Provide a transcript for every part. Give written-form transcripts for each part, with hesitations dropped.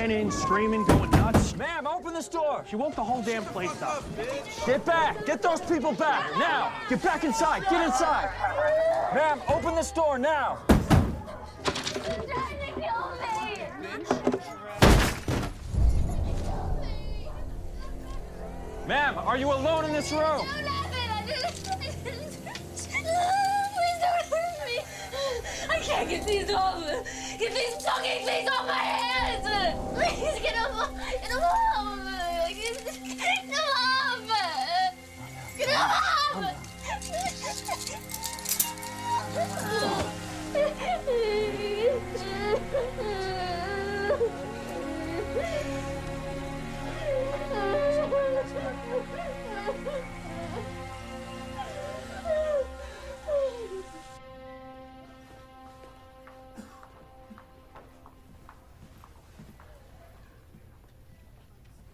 ran in, screaming, going nuts. Ma'am, open this door. She woke the whole damn place up. Get back. Get those people back. Now. Get back inside. Get inside. Ma'am, open this door now. They're trying to kill me. Ma'am, are you alone in this room? Don't have it. I didn't. Please don't hurt me. I can't get these off. Get these fucking things off my hands. Please get them off. Get them off. Get them off. Get them off.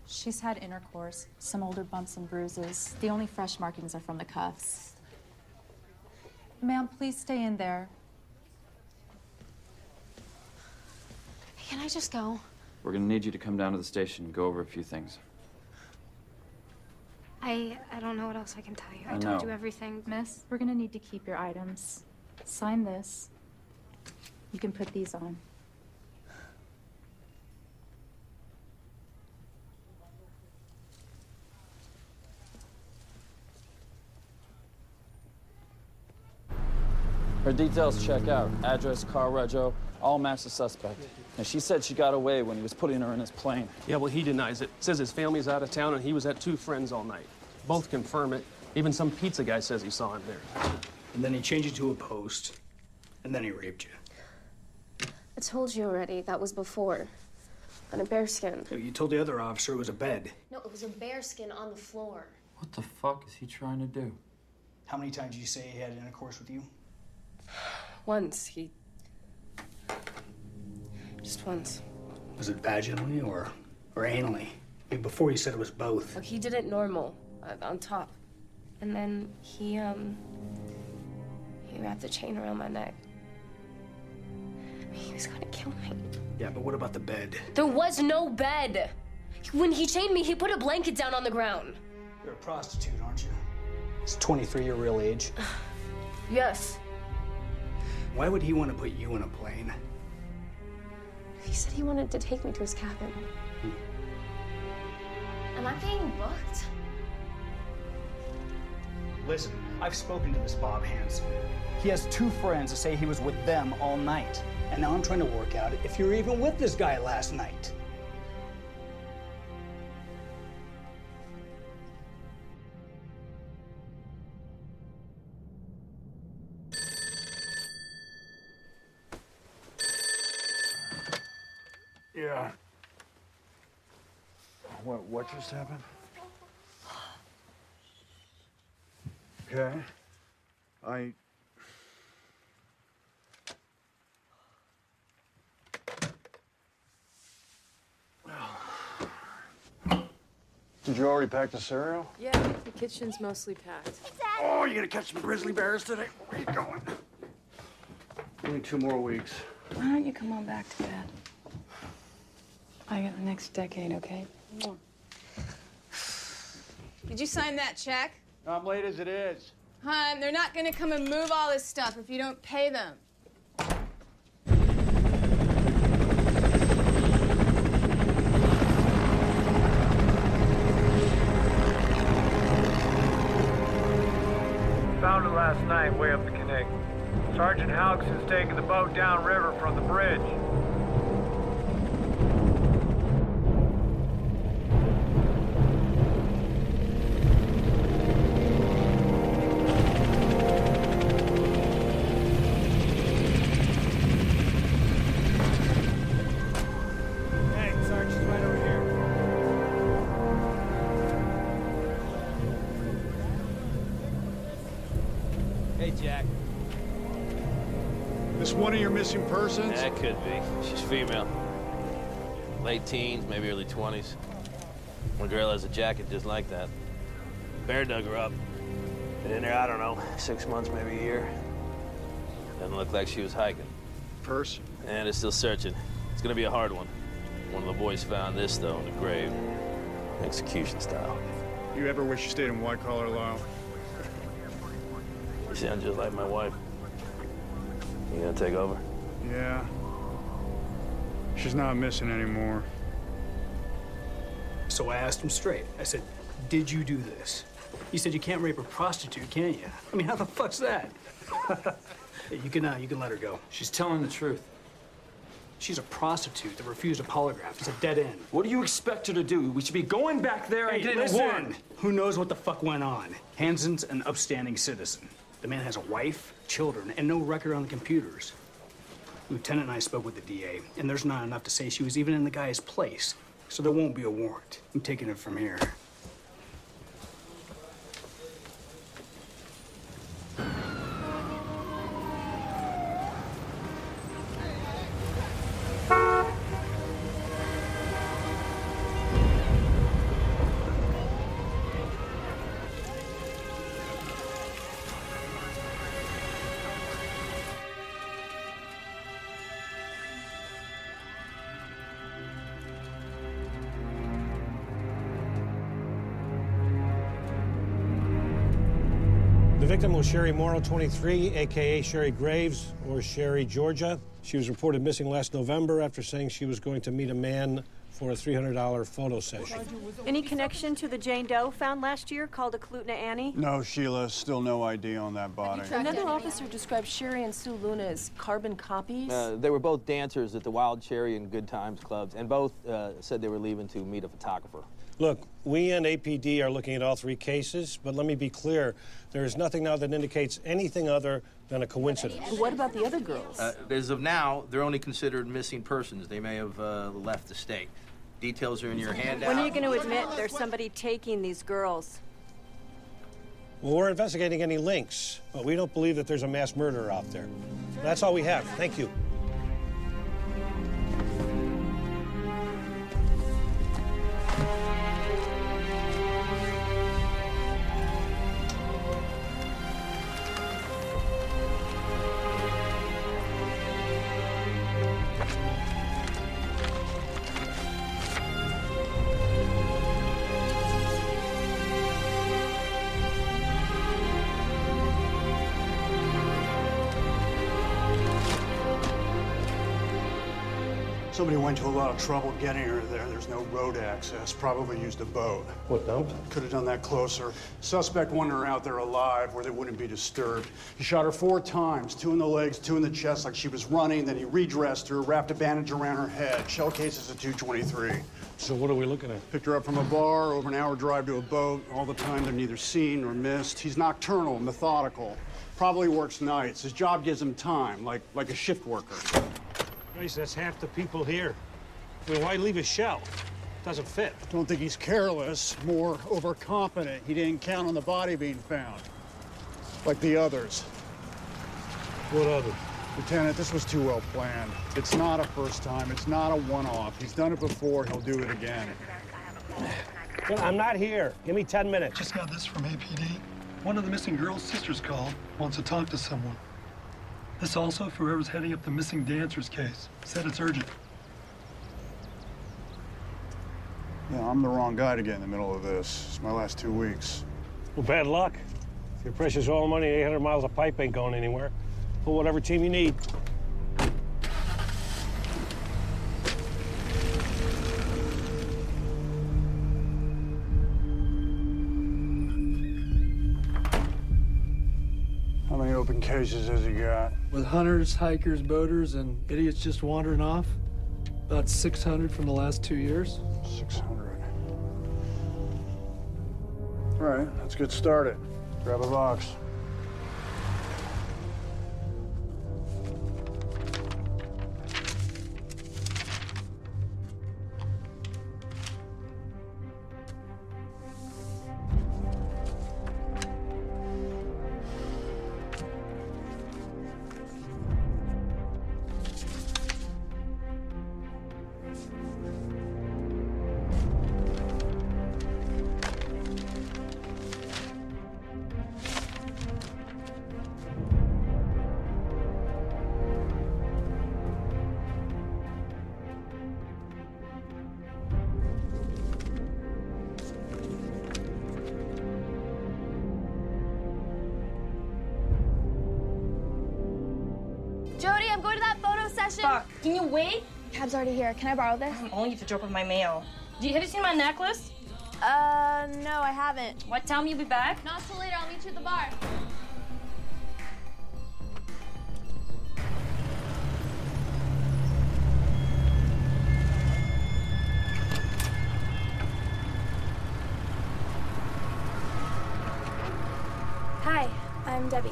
She's had intercourse, some older bumps and bruises. The only fresh markings are from the cuffs. Ma'am, please stay in there. Can I just go? We're gonna need you to come down to the station and go over a few things. I don't know what else I can tell you. I I told know. you everything. Miss, we're gonna need to keep your items. Sign this. You can put these on. Her details check out. Address, car rego, all match the suspect. And she said she got away when he was putting her in his plane. Yeah, well, he denies it. Says his family's out of town and he was at 2 friends all night. Both confirm it. Even some pizza guy says he saw him there. And then he changed it to a post. And then he raped you. I told you already. That was before. On a bearskin. You told the other officer it was a bed. No, it was a bearskin on the floor. What the fuck is he trying to do? How many times did you say he had intercourse with you? Once. Just once. Was it vaginally or anally? I mean, before you said it was both. Look, he did it normal, on top. And then he wrapped the chain around my neck. He was gonna kill me. Yeah, but what about the bed? There was no bed. When he chained me, he put a blanket down on the ground. You're a prostitute, aren't you? Is 23 your real age? Yes. Why would he want to put you in a plane? He said he wanted to take me to his cabin. Am I being booked? Listen, I've spoken to this Bob Hansen. He has 2 friends that say he was with them all night. And now I'm trying to work out if you were even with this guy last night. Yeah. What just happened? Okay. Did you already pack the cereal? Yeah, the kitchen's mostly packed. Oh, you gonna catch some grizzly bears today? Where you going? Only 2 more weeks. Why don't you come on back to bed? I got the next decade, okay? Did you sign that check? I'm late as it is. Hon, they're not gonna come and move all this stuff if you don't pay them. Found it last night way up the Kinnick. Sergeant Halks is taking the boat downriver from the bridge. One of your missing persons? That could be. She's female. Late teens, maybe early 20s. One girl has a jacket just like that. Bear dug her up. Been in there, I don't know, 6 months, maybe a year. Doesn't look like she was hiking. Purse? And it's still searching. It's gonna be a hard one. One of the boys found this, though, in the grave. Execution style. You ever wish you stayed in white-collar, Lyle? You sound just like my wife. You gonna take over? Yeah. She's not missing anymore. So I asked him straight. I said, did you do this? He said, you can't rape a prostitute, can you? I mean, how the fuck's that? Hey, you can let her go. She's telling the truth. She's a prostitute that refused a polygraph. It's a dead end. What do you expect her to do? We should be going back there and getting a warrant. Who knows what the fuck went on? Hansen's an upstanding citizen. The man has a wife, children, and no record on the computers. Lieutenant and I spoke with the DA, and there's not enough to say she was even in the guy's place. So there won't be a warrant. I'm taking it from here. The victim was Sherry Morrow, 23, a.k.a. Sherry Graves, or Sherry, Georgia. She was reported missing last November after saying she was going to meet a man for a $300 photo session. Any connection to the Jane Doe found last year called a Kalutna Annie? No, Sheila. Still no ID on that body. Another officer described Sherry and Sue Luna as carbon copies. They were both dancers at the Wild Cherry and Good Times clubs, and both said they were leaving to meet a photographer. Look, we and APD are looking at all three cases, but let me be clear. There is nothing now that indicates anything other than a coincidence. What about the other girls? As of now, they're only considered missing persons. They may have left the state. Details are in your handout. When are you going to admit there's somebody taking these girls? Well, we're investigating any links, but we don't believe that there's a mass murderer out there. That's all we have. Thank you. Somebody went to a lot of trouble getting her there. There's no road access. Probably used a boat. What, dump? Could have done that closer. Suspect wanted her out there alive where they wouldn't be disturbed. He shot her 4 times, 2 in the legs, 2 in the chest like she was running. Then he redressed her, wrapped a bandage around her head. Shell cases at 223. So what are we looking at? Picked her up from a bar, over an hour drive to a boat. All the time they're neither seen nor missed. He's nocturnal, methodical. Probably works nights. His job gives him time, like a shift worker. Christ, that's half the people here. I mean, why leave a shell? Doesn't fit. Don't think he's careless, more overconfident. He didn't count on the body being found. Like the others. What others? Lieutenant, this was too well planned. It's not a first time. It's not a one-off. He's done it before. He'll do it again. I'm not here. Give me 10 minutes. Just got this from APD. One of the missing girl's sisters called. Wants to talk to someone. This also for whoever's heading up the missing dancers case. Said it's urgent. Yeah, I'm the wrong guy to get in the middle of this. It's my last 2 weeks. Well, bad luck. Your precious oil money, 800 miles of pipe ain't going anywhere. Pull whatever team you need. How many open cases has he got? With hunters, hikers, boaters, and idiots just wandering off, about 600 from the last 2 years. 600. All right, let's get started. Grab a box. question? Fuck. Can you wait? Cab's already here. Can I borrow this? I'm only to drop off my mail. Have you seen my necklace? No, I haven't. What time you'll be back? Not till later. I'll meet you at the bar. Hi, I'm Debbie.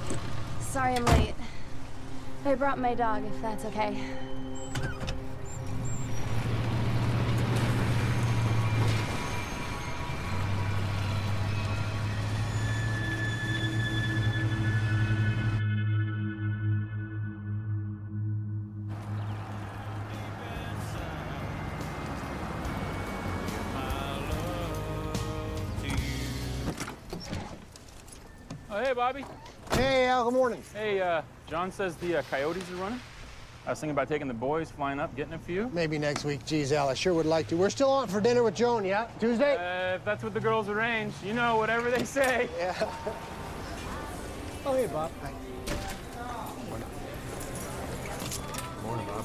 Sorry I'm late. I brought my dog, if that's okay. Oh, hey, Bobby. Hey, Al, good morning. Hey, John says the Coyotes are running. I was thinking about taking the boys, flying up, getting a few. Maybe next week. Geez, Al, I sure would like to. We're still on for dinner with Joan, yeah? Tuesday? If that's what the girls arrange. You know, whatever they say. Yeah. Oh, hey, Bob. Hi. Morning, Bob.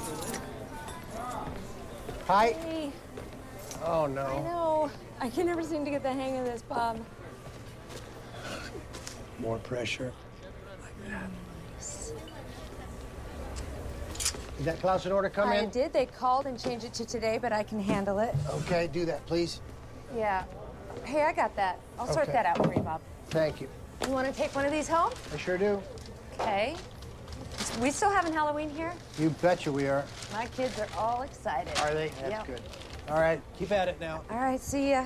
Hi. Hey. Oh, no. I know. I can never seem to get the hang of this, Bob. More pressure. Did that closet order come in? I did. They called and changed it to today, but I can handle it. Okay, do that, please. Yeah. Hey, I got that. I'll sort that out for you, Bob. Thank you. You want to take one of these home? I sure do. Okay. We still having Halloween here? You betcha we are. My kids are all excited. Are they? That's good. All right, keep at it now. All right, see ya.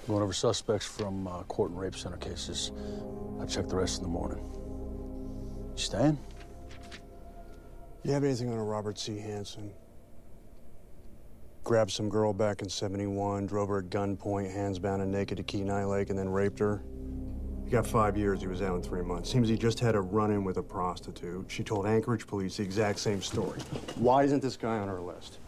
Going over suspects from court and rape center cases. I'll check the rest in the morning. You staying? You have anything on a Robert C. Hansen? Grabbed some girl back in '71, drove her at gunpoint, hands bound and naked to Kenai Lake, and then raped her. He got 5 years. He was out in 3 months. Seems he just had a run-in with a prostitute. She told Anchorage police the exact same story. Why isn't this guy on our list?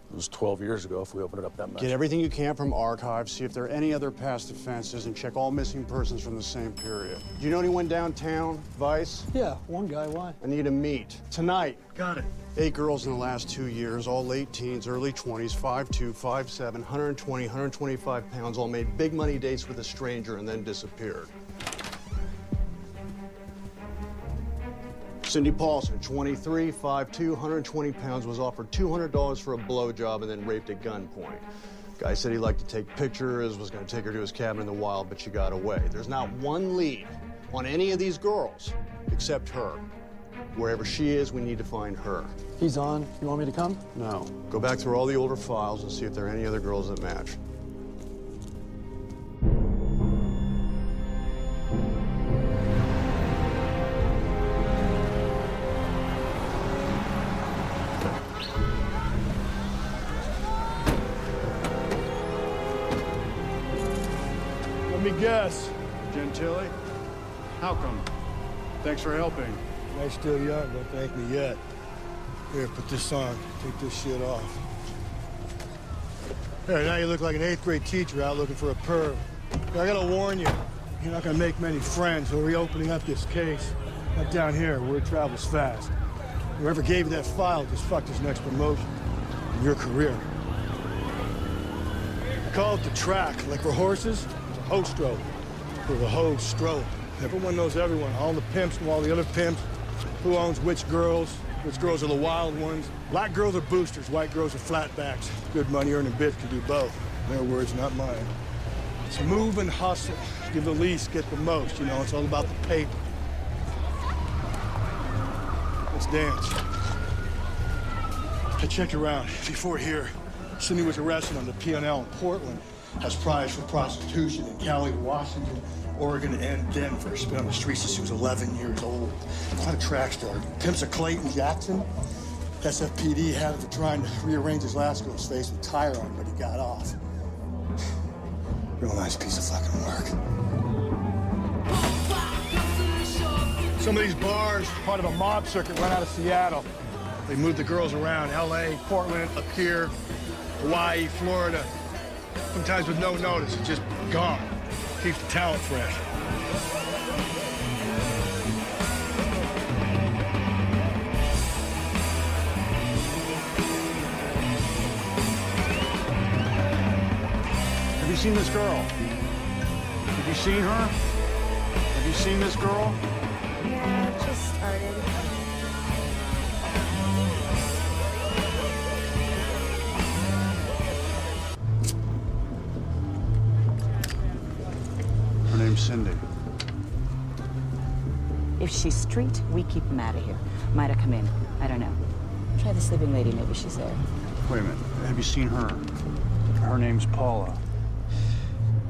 It was 12 years ago if we opened it up that much. Get everything you can from archives, see if there are any other past offenses, and check all missing persons from the same period. Do you know anyone downtown, Vice? Yeah, one guy. Why? I need a meet. Tonight. Got it. 8 girls in the last 2 years, all late teens, early 20s, 5'2", 5'7", 120, 125 pounds, all made big money dates with a stranger and then disappeared. Cindy Paulson, 23, 5'2", 120 pounds, was offered $200 for a blowjob and then raped at gunpoint. Guy said he liked to take pictures, was going to take her to his cabin in the wild, but she got away. There's not one lead on any of these girls except her. Wherever she is, we need to find her. He's on. You want me to come? No. Go back through all the older files and see if there are any other girls that match. Let me guess. Gentili? How come? Thanks for helping. I still young, don't thank me yet. Here, put this on. Take this shit off. Here, now you look like an 8th grade teacher out looking for a perv. I gotta warn you, you're not gonna make many friends when reopening up this case. Not down here, where it travels fast. Whoever gave you that file just fucked his next promotion in your career. I call it the track. Like for horses, it's a hoe-stroke. For the hoe-stroke. Everyone knows everyone, all the pimps know all the other pimps. Who owns which girls are the wild ones. Black girls are boosters, white girls are flatbacks. Good money-earning bitch can do both. Their words, not mine. It's move and hustle. Give the least, get the most. You know, it's all about the paper. Let's dance. I checked around. Before here, Cindy was arrested on the P&L in Portland. Has priors for prostitution in Cali, Washington, Oregon, and Denver. She's been on the streets since she was 11 years old. Quite a track star. Pimps of Clayton Jackson. SFPD had him for trying to rearrange his last girl's face with tire on, but he got off. Real nice piece of fucking work. Some of these bars, part of a mob circuit, run out of Seattle. They move the girls around, LA, Portland, up here, Hawaii, Florida. Sometimes with no notice, it's just gone. Keeps the talent fresh. you seen this girl? Have you seen her? Have you seen this girl? Yeah, it just started. Her name's Cindy. If she's street, we keep them out of here. Might have come in. I don't know. Try the sleeping lady. Maybe she's there. Wait a minute. Have you seen her? Her name's Paula.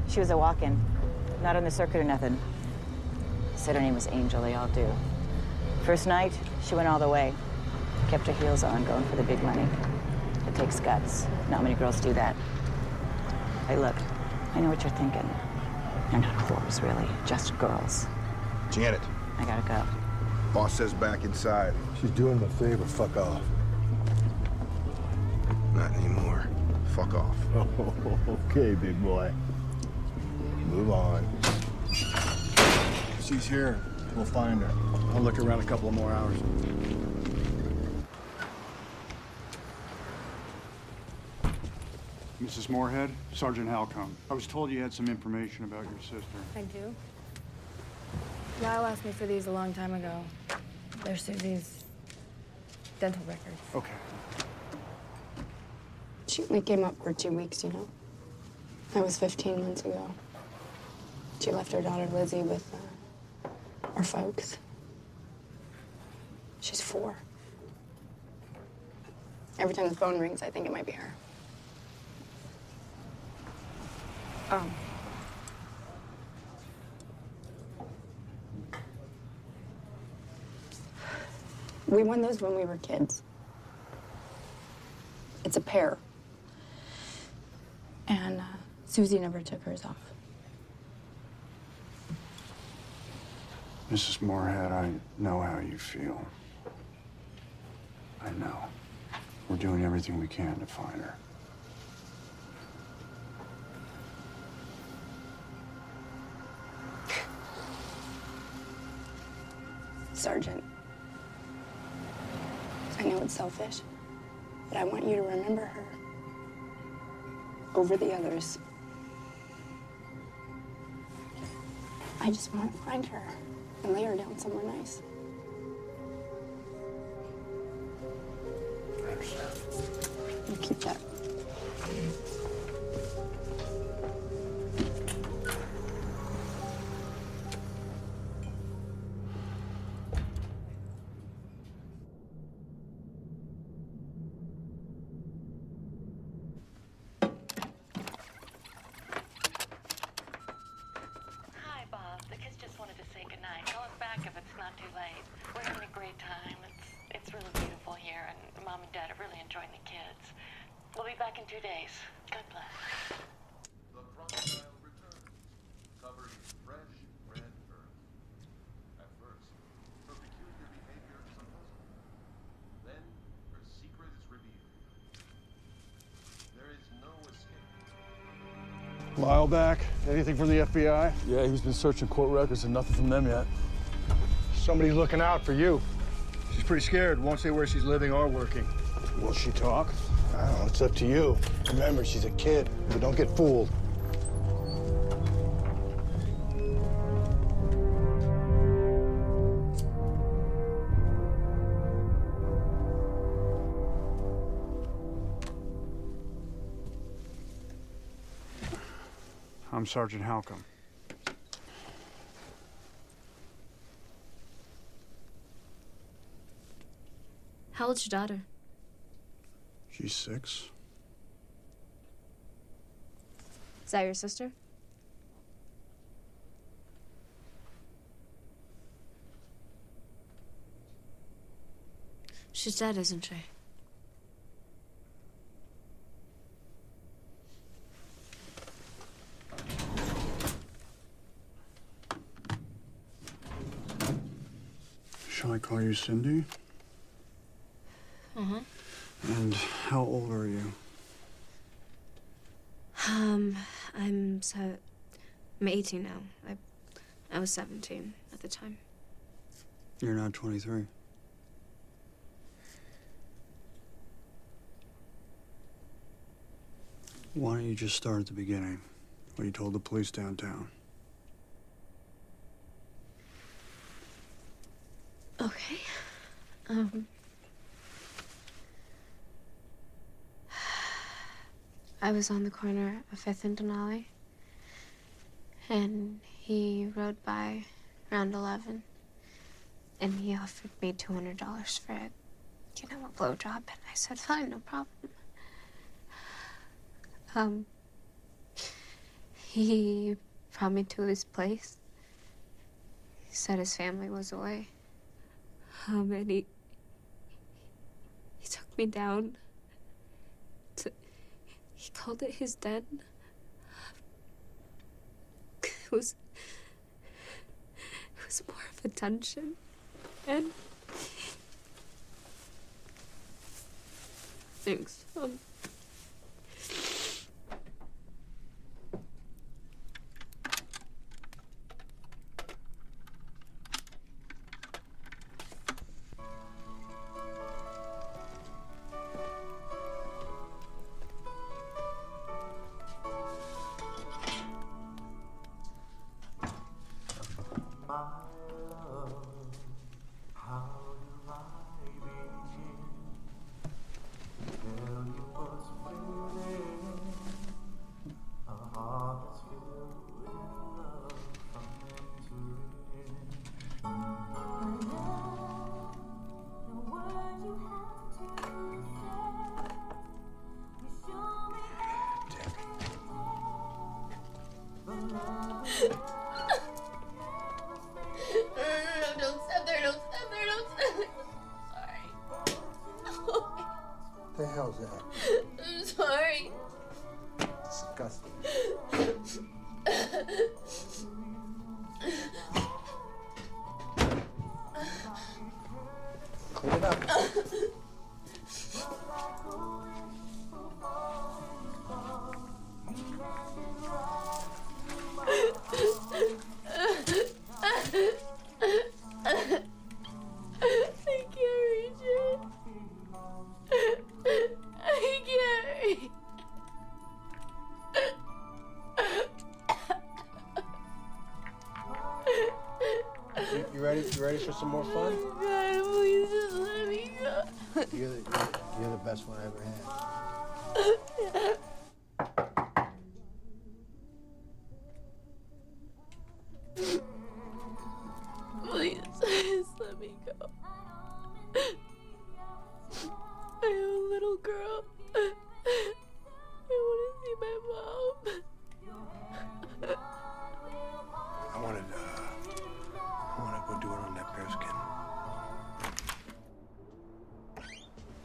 She was a walk-in. Not on the circuit or nothing. Said her name was Angel. They all do. First night, she went all the way. Kept her heels on, going for the big money. It takes guts. Not many girls do that. Hey, look. I know what you're thinking. They're not whores, really. Just girls. Janet. I gotta go. Boss says back inside. She's doing me a favor. Fuck off. Not anymore. Fuck off. Okay, big boy. Move on. If she's here, we'll find her. I'll look around a couple of more hours. Mrs. Moorhead, Sergeant Halcombe. I was told you had some information about your sister. I do. Lyle asked me for these a long time ago. They're Susie's dental records. Okay. She only came up for 2 weeks, you know? That was 15 months ago. She left her daughter Lizzie with our folks. She's 4. Every time the phone rings, I think it might be her. We won those when we were kids. It's a pair. And Susie never took hers off. Mrs. Moorhead, I know how you feel. I know. We're doing everything we can to find her. Sergeant, I know it's selfish, but I want you to remember her over the others. I just want to find her and lay her down somewhere nice. I understand. You keep that. Lyle back? Anything from the FBI? Yeah, he's been searching court records and nothing from them yet. Somebody's looking out for you. She's pretty scared. Won't say where she's living or working. Will she talk? I don't know. It's up to you. Remember, she's a kid, but don't get fooled. I'm Sergeant Halcombe. How old's your daughter? She's 6. Is that your sister? She's dead, isn't she? Shall I call you Cindy? Uh-huh. And how old are you? I'm 18 now. I was 17 at the time. You're not 23. Why don't you just start at the beginning? What you told the police downtown. Okay. I was on the corner of 5th and Denali, and he rode by around 11, and he offered me $200 for it, you know, a blowjob, and I said, fine, no problem. He brought me to his place. He said his family was away. And he took me down to, he called it his den. It was more of a dungeon. And thanks. The hell's that? I'm sorry. Disgusting. Clean it up. I can't reach it. I can't reach. You ready? You ready for some more fun? God, please just let me go. You're the best one I ever had. Please, just let me go. I have a little girl. I want to see my mom. I want to go do it on that bearskin.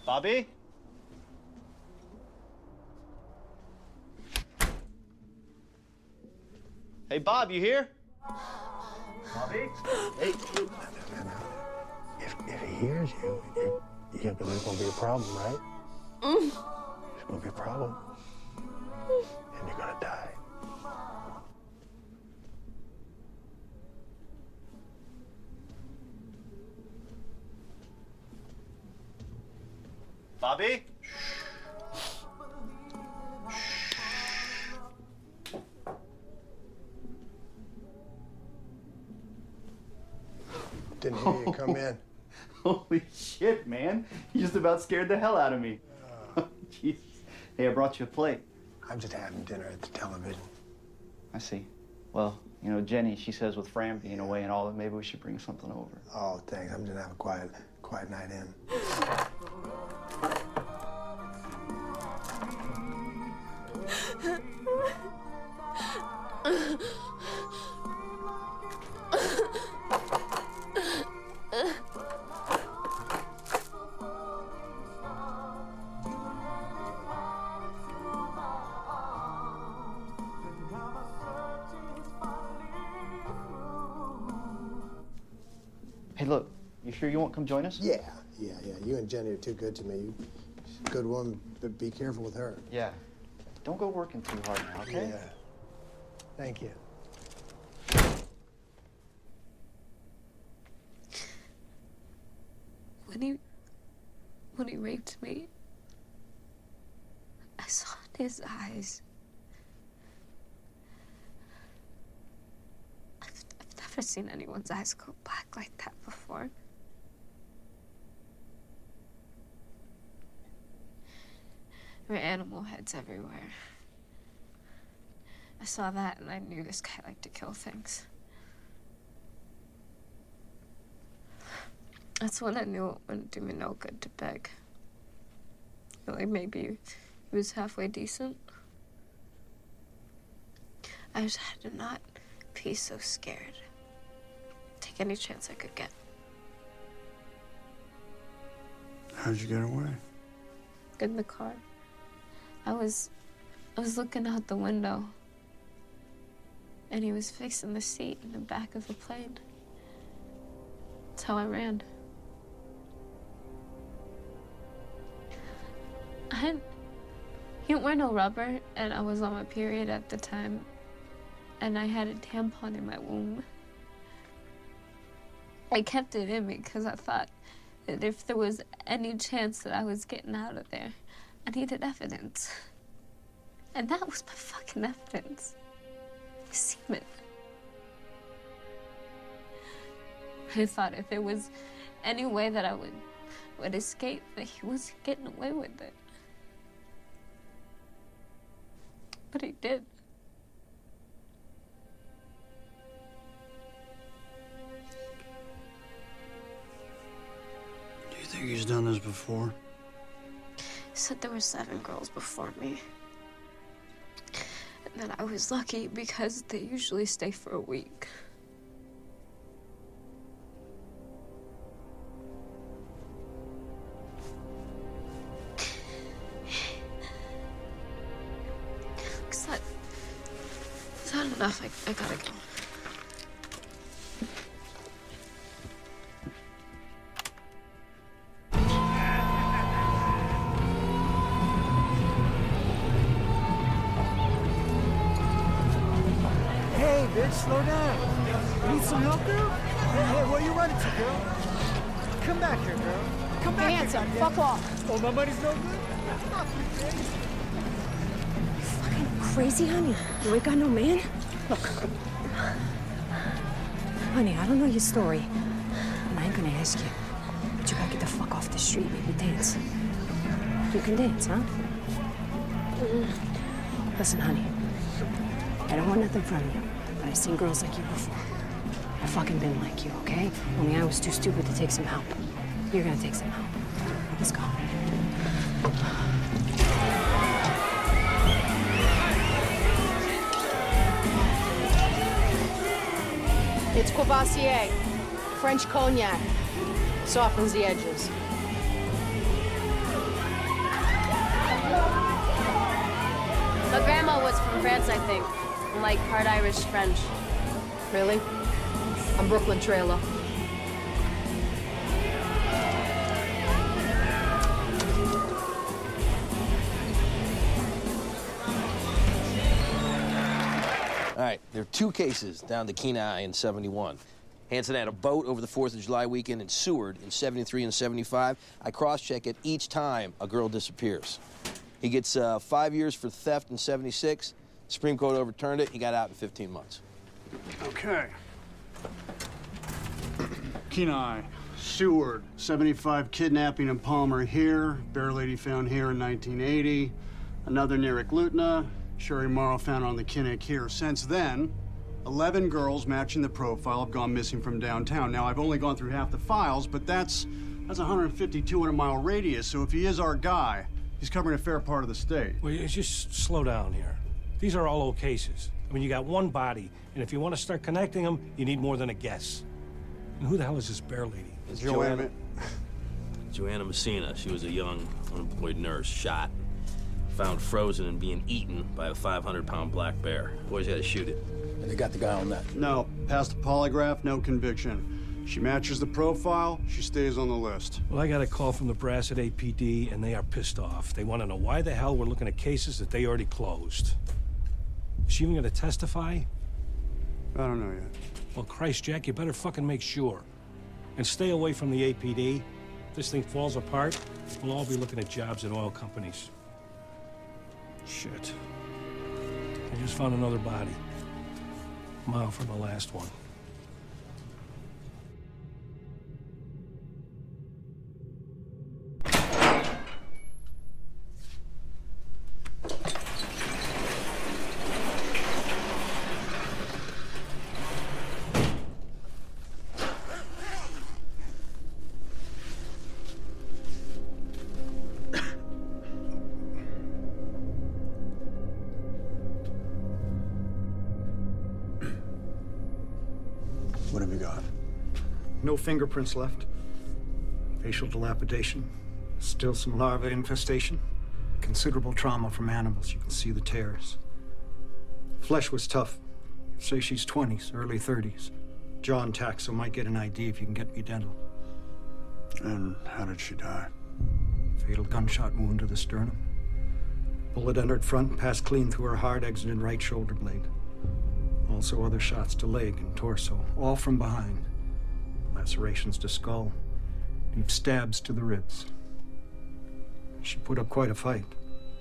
Bobby? Hey, Bob, you here? Bobby? Hey. No. If he hears you, there's going to be a problem, right? There's going to be a problem. And you're going to die. Bobby? Didn't hear you come in. Holy shit, man. You just about scared the hell out of me. Jesus. Hey, I brought you a plate. I'm just having dinner at the television. I see. Well, you know, Jenny, she says with Fran being away and all that, maybe we should bring something over. Oh, thanks. I'm just gonna have a quiet night in. Hey, look, you sure you won't come join us? Yeah. You and Jenny are too good to me. She's a good woman, but be careful with her. Yeah. Don't go working too hard now, okay? Yeah. Thank you. When he raped me, I saw in his eyes never seen anyone's eyes go black like that before. There were animal heads everywhere. I saw that and I knew this guy liked to kill things. That's when I knew it wouldn't do me no good to beg. Like maybe he was halfway decent. I just had to not be so scared. Take any chance I could get. How'd you get away? In the car. I was looking out the window. And he was fixing the seat in the back of the plane. That's how I ran. He didn't wear no rubber, and I was on my period at the time. And I had a tampon in my womb. I kept it in me because I thought that if there was any chance that I was getting out of there, I needed evidence. And that was my fucking evidence. Semen. I thought if there was any way that I would escape, that he was getting away with it. But he did. Do you think he's done this before? He said there were 7 girls before me. And that I was lucky because they usually stay for a week. Is that enough? I gotta go. Slow down. Need some help, girl? Hey, where you running to, girl? Come back here, girl. Come back here, goddamn. Fuck off. Oh, my money's no good? You fucking crazy, honey? You ain't got no man? Look. Honey, I don't know your story. And I ain't gonna ask you. But you gotta get the fuck off the street and maybe dance. You can dance, huh? Listen, honey. I don't want nothing from you. But I've seen girls like you before. I've fucking been like you, okay? Only I was too stupid to take some help. You're gonna take some help. Let's go. It's Courvoisier, French cognac. Softens the edges. My grandma was from France, I think. Like part Irish French. Really? I'm Brooklyn Trailer. All right, there are 2 cases down the Kenai in 71. Hansen had a boat over the 4th of July weekend in Seward in 73 and 75. I cross-check it each time a girl disappears. He gets 5 years for theft in 76. Supreme Court overturned it. He got out in 15 months. Okay. Kenai, Seward, 75 kidnapping in Palmer here. Bear Lady found here in 1980. Another near Eklutna. Sherry Morrow found on the Kinnick here. Since then, 11 girls matching the profile have gone missing from downtown. Now, I've only gone through half the files, but that's a 150, 200-mile radius, so if he is our guy, he's covering a fair part of the state. Well, just slow down here. These are all old cases. I mean, you got one body, and if you want to start connecting them, you need more than a guess. And who the hell is this Bear Lady? It's Joanna Messina. She was a young, unemployed nurse, shot, found frozen and being eaten by a 500-pound black bear. Boys had to shoot it. And they got the guy on that? No. Passed the polygraph, no conviction. She matches the profile, she stays on the list. Well, I got a call from the brass at APD, and they are pissed off. They want to know why the hell we're looking at cases that they already closed. Is she even going to testify? I don't know yet. Well, Christ, Jack, you better fucking make sure. And stay away from the APD. If this thing falls apart, we'll all be looking at jobs at oil companies. Shit. I just found another body. A mile from the last one. have you got? No fingerprints left. Facial dilapidation. Still some larva infestation. Considerable trauma from animals. You can see the tears. Flesh was tough. Say she's 20s, early 30s. Jaw intact, so might get an ID if you can get me dental. And how did she die? Fatal gunshot wound to the sternum. Bullet entered front, passed clean through her heart, exited right shoulder blade. Also other shots to leg and torso, all from behind. Lacerations to skull. Deep stabs to the ribs. She put up quite a fight.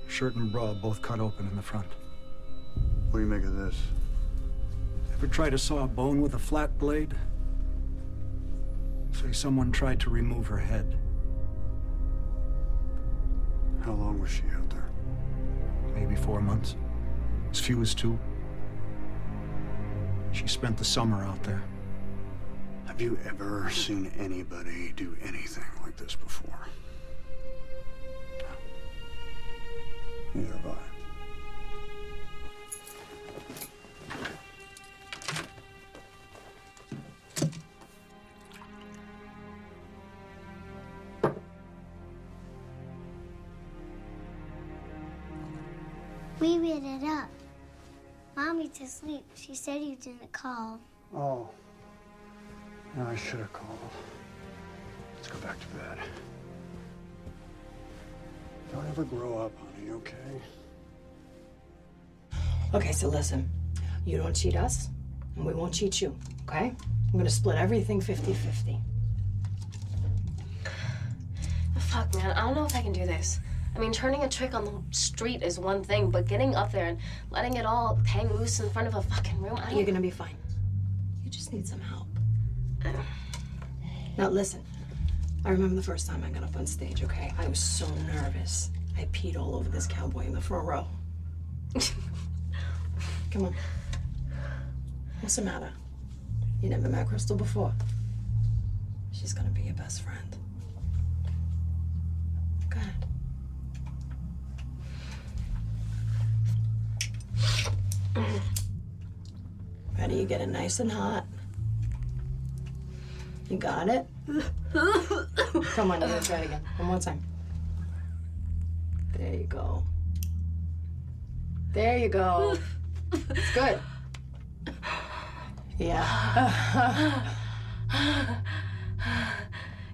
Shirt and bra both cut open in the front. What do you make of this? Ever try to saw a bone with a flat blade? Say someone tried to remove her head. How long was she out there? Maybe 4 months. As few as 2. She spent the summer out there. Have you ever seen anybody do anything like this before? No. Neither have I. We read it up. Mommy's asleep. She said you didn't call. Oh. No, I should have called. Let's go back to bed. Don't ever grow up, honey, okay? Okay, so listen. You don't cheat us, and we won't cheat you, okay? I'm gonna split everything 50-50. Fuck, man, I don't know if I can do this. I mean, turning a trick on the street is one thing, but getting up there and letting it all hang loose in front of a fucking room, I don't... You're gonna be fine. You just need some help. Now listen, I remember the first time I got up on stage, okay? I was so nervous. I peed all over this cowboy in the front row. Come on. What's the matter? You never met Crystal before. She's gonna be your best friend. Go ahead. Ready? You get it nice and hot. You got it? Come on, let's try it again. One more time. There you go. There you go. It's good. Yeah.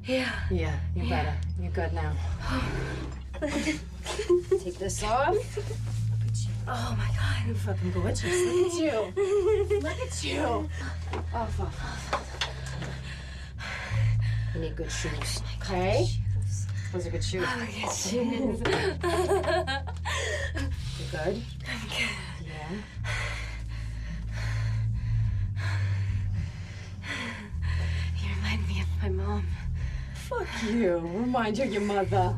Yeah. Yeah, you're better. You're good now. Take this off. Look at you. Oh my God. You're fucking gorgeous. Look at you. Look at you. Off. You need good shoes, okay? Those are good shoes. Oh, good shoes. You good? I'm good. Yeah. You remind me of my mom. Fuck you. Remind you of your mother.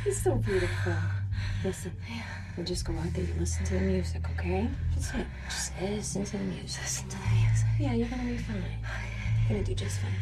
You're so beautiful. Listen, we'll just go out there and listen to the music, okay? Just listen to the music. Listen to the music. Yeah, you're gonna be fine. You're gonna do just fine.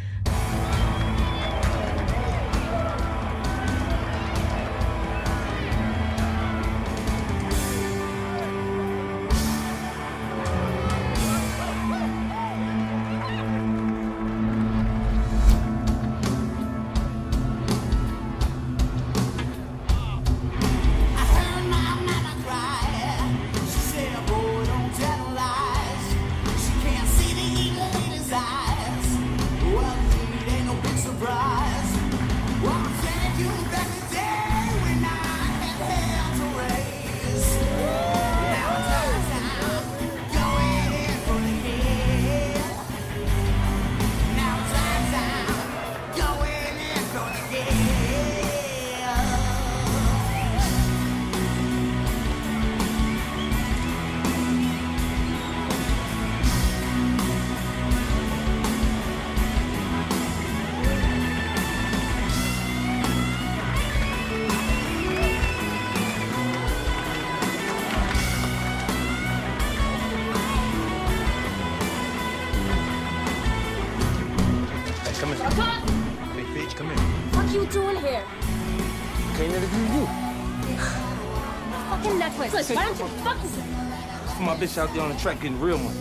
For my bitch out there on the track getting real money.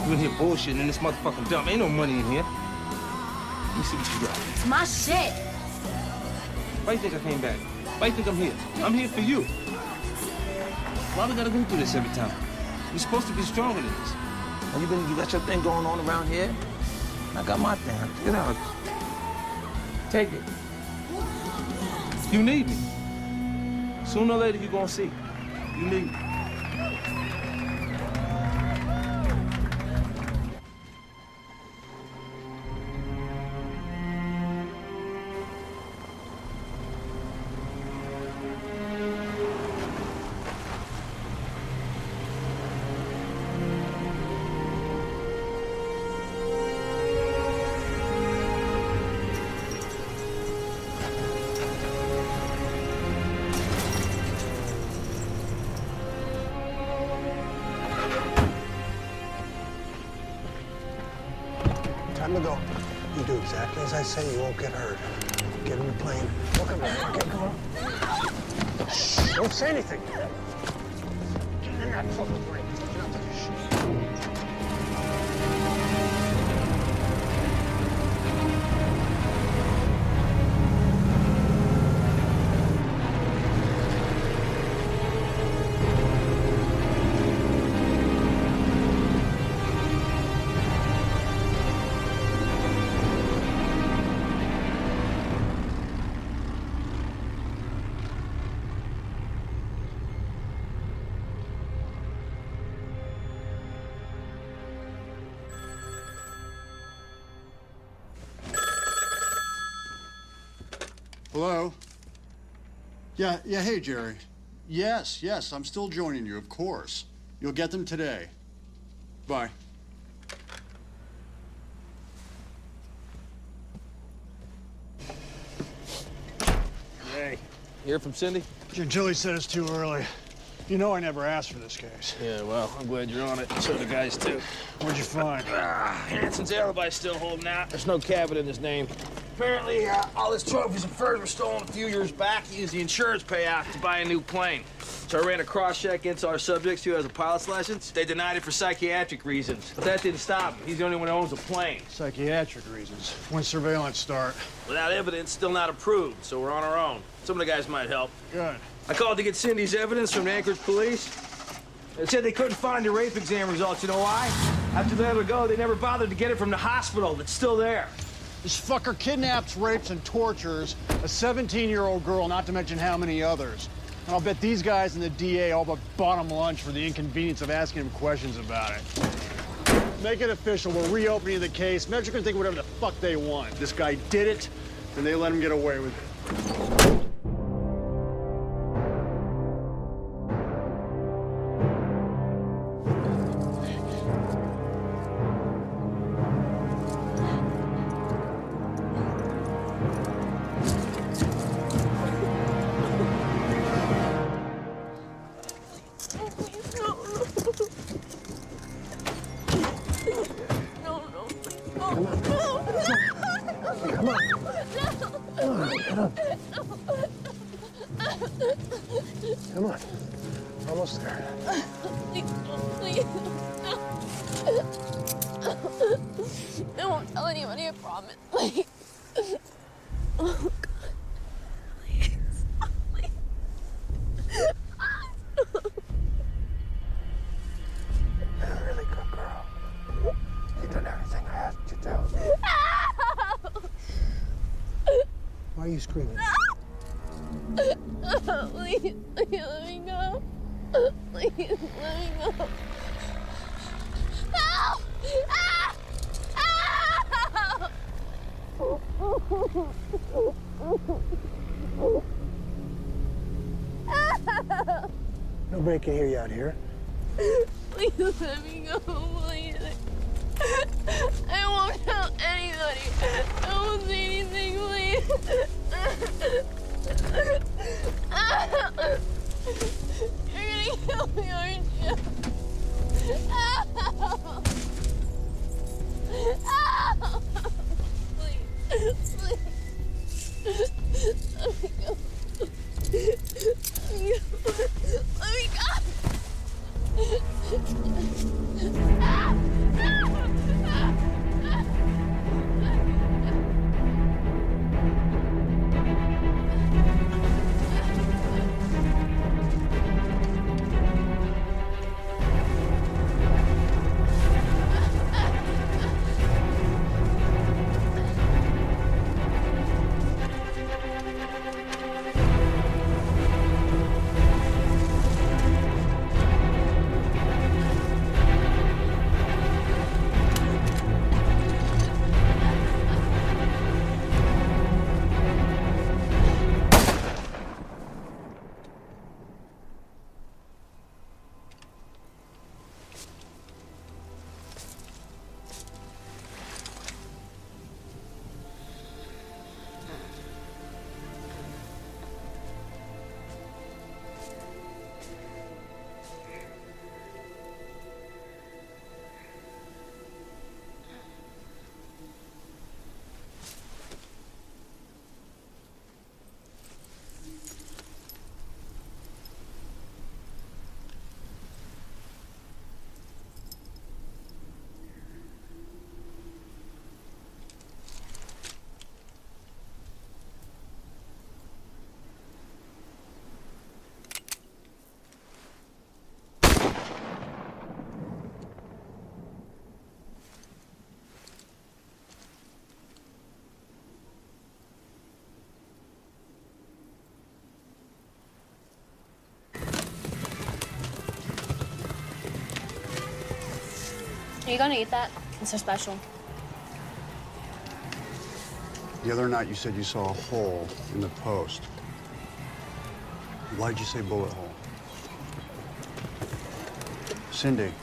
You in here bullshitting in this motherfucking dump. Ain't no money in here. Let me see what you got. It's my shit. Why you think I came back? Why you think I'm here? I'm here for you. Why we gotta go through this every time? You're supposed to be stronger than this. You got your thing going on around here? I got my thing. Get out. Take it. You need me. Sooner or later, you're gonna see. You need me. Time to go. You do exactly as I say, you won't get hurt. Get in the plane. Look at me. Okay, come on. Shh, don't say anything. Get in that fucking plane. Get out there. Shh. Hello? Yeah, hey, Jerry. Yes, I'm still joining you, of course. You'll get them today. Bye. Hey, you hear from Cindy? Gentili said it's too early. You know I never asked for this case. Yeah, well, I'm glad you're on it. So the guys, too. What'd you find? Hanson's alibi's still holding out. There's no cabin in his name. Apparently, all his trophies and furs were stolen a few years back. He used the insurance payout to buy a new plane. So I ran a cross-check against our subjects who has a pilot's license. They denied it for psychiatric reasons. But that didn't stop him. He's the only one who owns a plane. Psychiatric reasons. When's surveillance start? Without evidence, still not approved, so we're on our own. Some of the guys might help. Good. I called to get Cindy's evidence from the Anchorage police. They said they couldn't find the rape exam results. You know why? After they let her go, they never bothered to get it from the hospital that's still there. This fucker kidnaps, rapes, and tortures a 17-year-old girl, not to mention how many others. And I'll bet these guys and the DA all but bought him lunch for the inconvenience of asking him questions about it. Make it official. We're reopening the case. Metro can think whatever the fuck they want. This guy did it, and they let him get away with it. Come on. Almost there. Please, no. I won't tell anybody, I promise. Please. Oh, God. Please. Please. You're a really good girl. You've done everything I asked you to. Why are you screaming? Please, let me go. Please, let me go. Help! Nobody can hear you out here. Please let me go, please. I won't tell anybody. I won't say anything, please. You're gonna kill me, aren't you? Please, please. Let me go. Let me go. you gonna eat that? It's so special. The other night you said you saw a hole in the post. Why'd you say bullet hole? Cindy.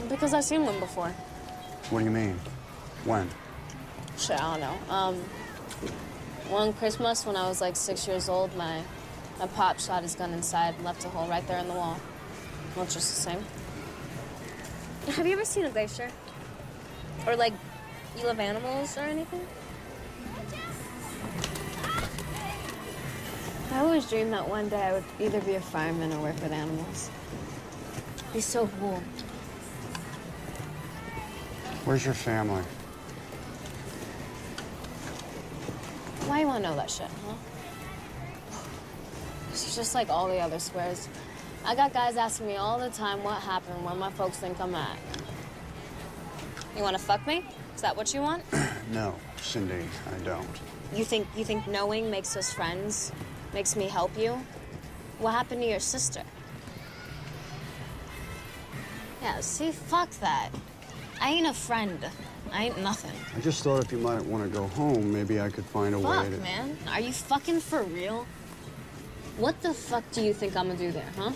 Because I've seen one before. What do you mean? When? Shit, I don't know. One Christmas when I was like 6 years old, my pop shot his gun inside and left a hole right there in the wall. Well, it's just the same. Have you ever seen a glacier? Or like, you love animals or anything? I always dreamed that one day I would either be a fireman or work with animals. It'd be so cool. Where's your family? Why you want to know that shit, huh? She's just like all the other squares. I got guys asking me all the time what happened, where my folks think I'm at. You want to fuck me? Is that what you want? No, Cindy, I don't. You think knowing makes us friends? Makes me help you? What happened to your sister? Yeah, see, fuck that. I ain't a friend. I ain't nothing. I just thought if you might want to go home, maybe I could find a way to... Fuck, man. Are you fucking for real? What the fuck do you think I'm gonna do there, huh?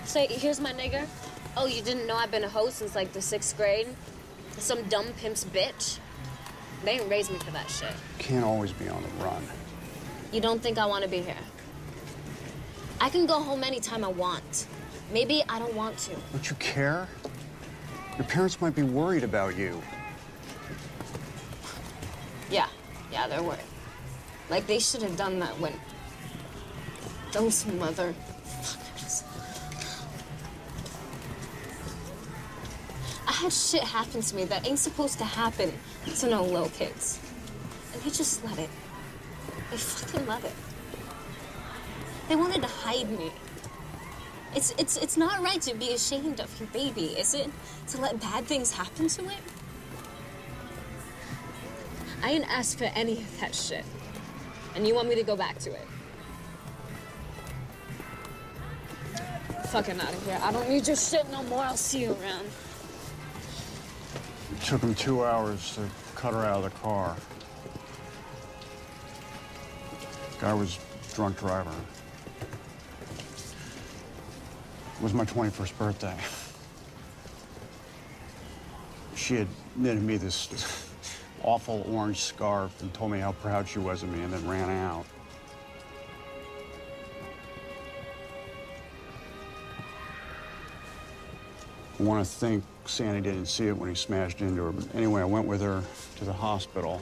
Say, here's my nigger. Oh, you didn't know I've been a hoe since like the 6th grade? Some dumb pimp's bitch? They ain't raised me for that shit. Can't always be on the run. You don't think I want to be here? I can go home anytime I want. Maybe I don't want to. Don't you care? Your parents might be worried about you. Yeah, they're worried. Like, they should have done that when those motherfuckers. I had shit happen to me that ain't supposed to happen to no little kids. And they just let it. They fucking let it. They wanted to hide me. It's not right to be ashamed of your baby, is it? To let bad things happen to it? I didn't ask for any of that shit. And you want me to go back to it? Fucking out of here. I don't need your shit no more. I'll see you around. It took him 2 hours to cut her out of the car. Guy was drunk driving. It was my 21st birthday. She had knitted me this awful orange scarf and told me how proud she was of me and then ran out. I want to think Sandy didn't see it when he smashed into her, but anyway, I went with her to the hospital.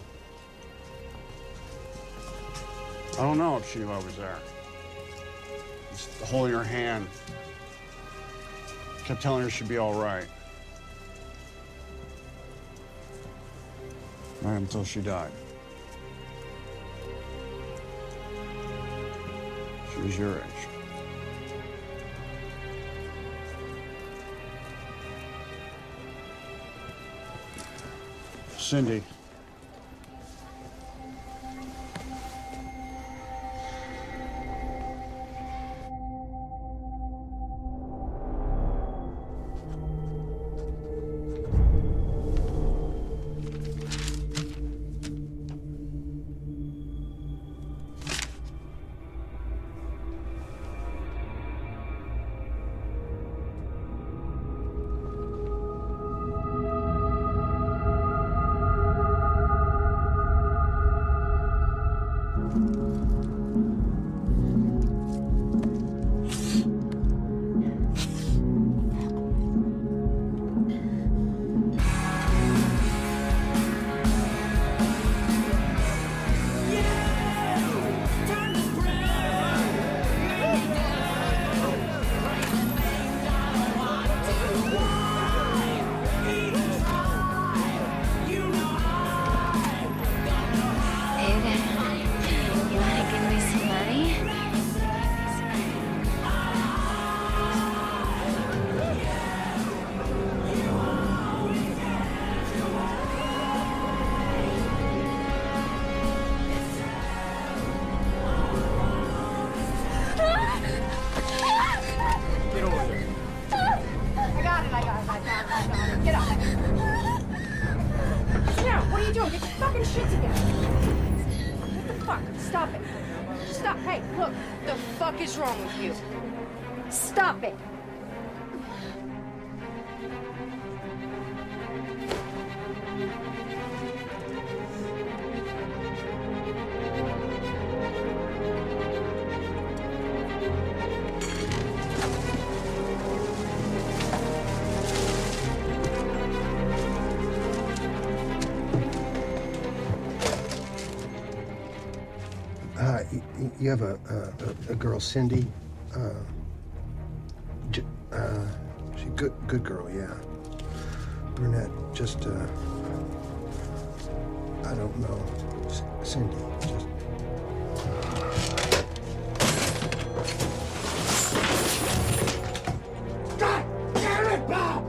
I don't know if she knew I was there. Just holding her hand. Kept telling her she'd be all right. Right until she died. She was your age. Cindy. The fuck is wrong with you? Stop it! You have a girl, Cindy. She's good girl, yeah. Brunette, just I don't know. Cindy, just. God damn it, Bob!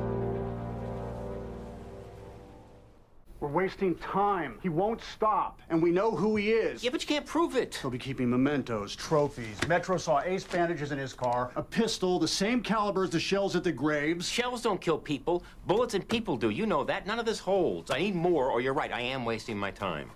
We're wasting time. He won't stop, and we know who he is. Yeah, but you can't prove it. He'll be keeping mementos, trophies. Metro saw ace bandages in his car, a pistol, the same caliber as the shells at the graves. Shells don't kill people. Bullets and people do. You know that. None of this holds. I need more, or you're right. I am wasting my time.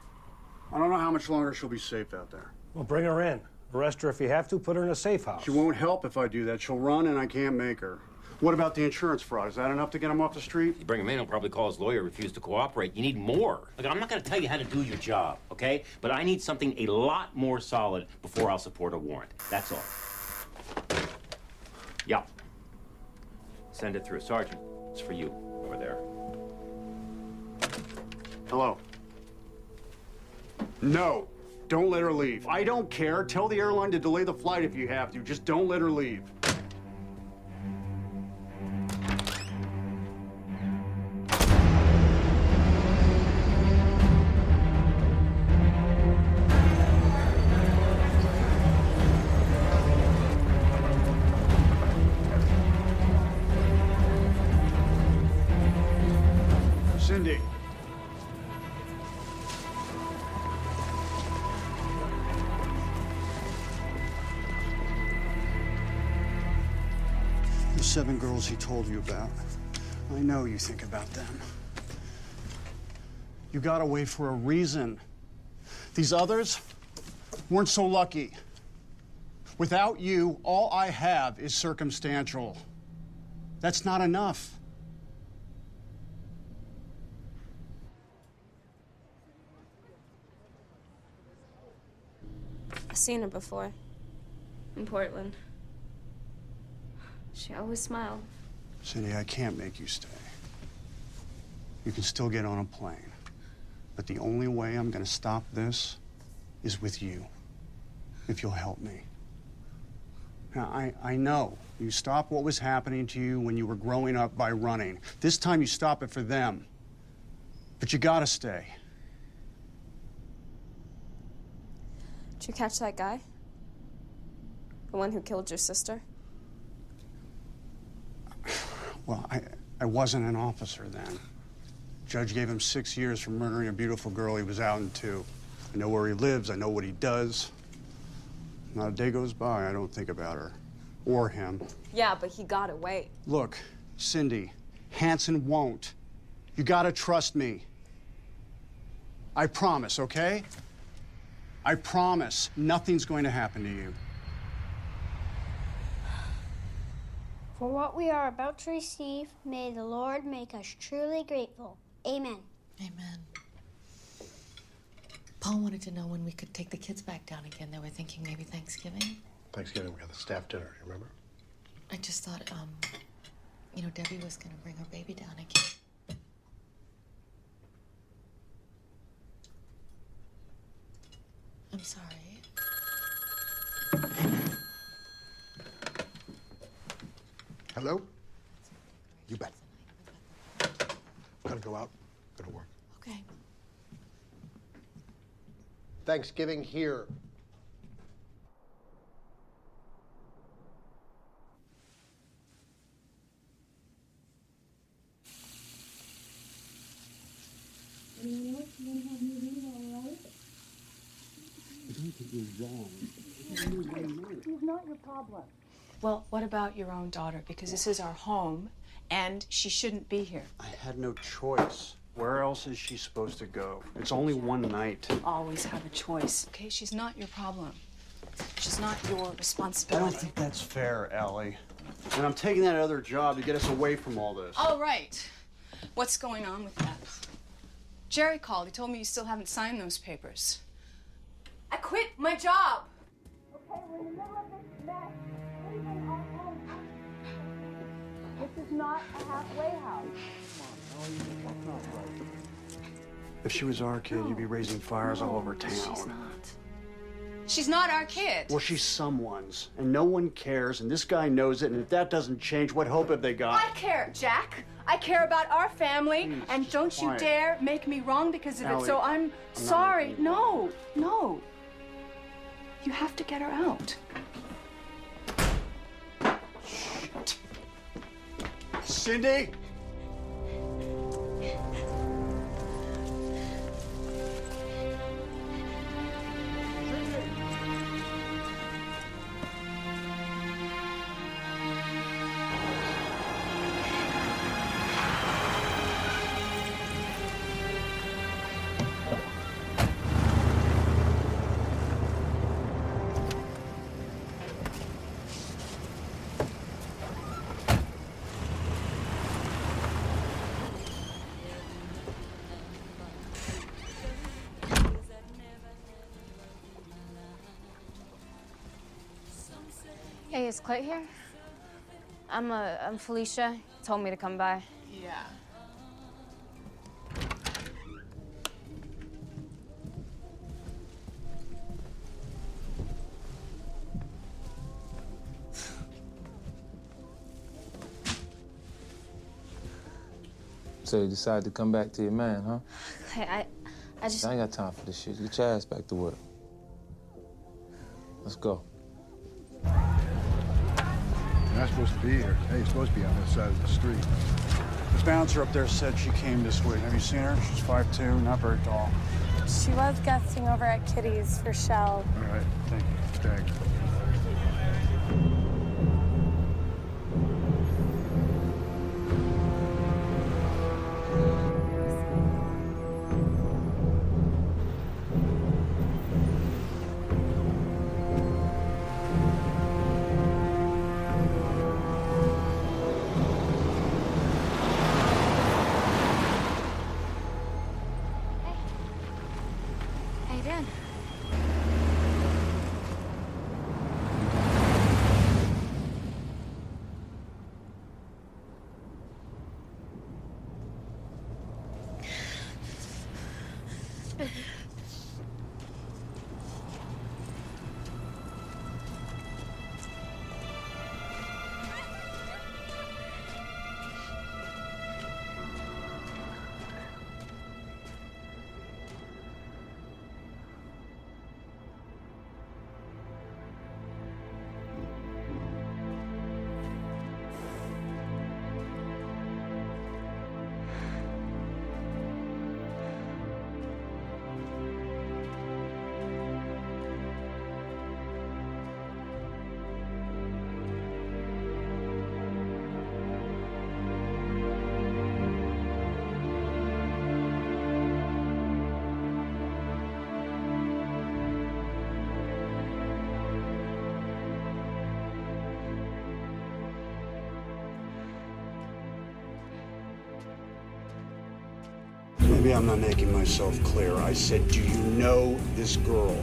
I don't know how much longer she'll be safe out there. Well, bring her in. Arrest her if you have to. Put her in a safe house. She won't help if I do that. She'll run, and I can't make her. What about the insurance fraud? Is that enough to get him off the street? You bring him in, he'll probably call his lawyer, refuse to cooperate. You need more. Look, I'm not going to tell you how to do your job, okay? But I need something a lot more solid before I'll support a warrant. That's all. Yeah. Send it through. Sergeant, it's for you over there. Hello. No. Don't let her leave. I don't care. Tell the airline to delay the flight if you have to. Just don't let her leave. Cindy. The 7 girls he told you about. I know you think about them. You got away for a reason. These others weren't so lucky. Without you, all I have is circumstantial. That's not enough. I've seen her before. In Portland. She always smiled. Cindy, I can't make you stay. You can still get on a plane. But the only way I'm gonna stop this is with you. If you'll help me. Now, I know you stopped what was happening to you when you were growing up by running. This time you stop it for them. But you gotta stay. Did you catch that guy? The one who killed your sister? Well, I wasn't an officer then. Judge gave him 6 years for murdering a beautiful girl he was out in 2. I know where he lives, I know what he does. Not a day goes by I don't think about her. Or him. Yeah, but he got away. Look, Cindy, Hansen won't. You gotta trust me. I promise, okay? I promise nothing's going to happen to you. For what we are about to receive, may the Lord make us truly grateful. Amen. Amen. Paul wanted to know when we could take the kids back down again. They were thinking maybe Thanksgiving. Thanksgiving, we got the staff dinner, you remember? I just thought, you know, Debbie was going to bring her baby down again. I'm sorry. Hello? You bet. Gotta go out, go to work. Okay. Thanksgiving here. He's not your problem. Well, what about your own daughter? Because this is our home, and she shouldn't be here. I had no choice. Where else is she supposed to go? It's only one night. Always have a choice. Okay, she's not your problem. She's not your I responsibility. don't think that's fair, Allie. And I'm taking that other job to get us away from all this. All right. What's going on with that? Jerry called. He told me you still haven't signed those papers. I quit my job. Okay, we're in the middle of this mess. Leaving our home. This is not a halfway house. If she was our kid, you'd be raising fires all over town. She's not. She's not our kid. Well, she's someone's, and no one cares, and this guy knows it, and if that doesn't change, what hope have they got? I care, Jack. I care about our family, and don't you quiet. dare make me wrong because of Allie, it. So I'm sorry. No, no. You have to get her out. Shit. Cindy? Hey, is Clay here? I'm Felicia. He told me to come by. Yeah. So you decided to come back to your man, huh? Clay, I just... I ain't got time for this shit. Get your ass back to work. Let's go. You're not supposed to be here. Hey, you're supposed to be on this side of the street. The bouncer up there said she came this week. Have you seen her? She's 5'2", not very tall. She was guesting over at Kitty's for Shell. All right, thank you. Thank you. Maybe I'm not making myself clear. I said, do you know this girl?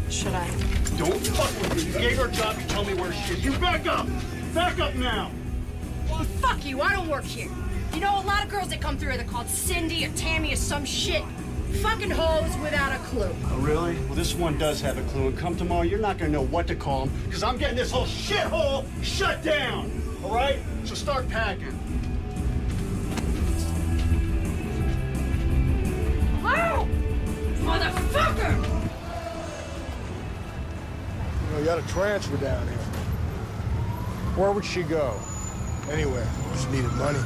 Should I? Don't fuck with me. You gave her a job, you tell me where she is. You back up! Back up now! Well, fuck you. I don't work here. You know, a lot of girls that come through, they're called Cindy or Tammy or some shit. Fucking hoes without a clue. Oh, really? Well, this one does have a clue, and come tomorrow, you're not gonna know what to call him, because I'm getting this whole shithole shut down, all right? So start packing. Hello? Motherfucker! You know, you got a transfer down here. Where would she go? Anywhere. Just needed money.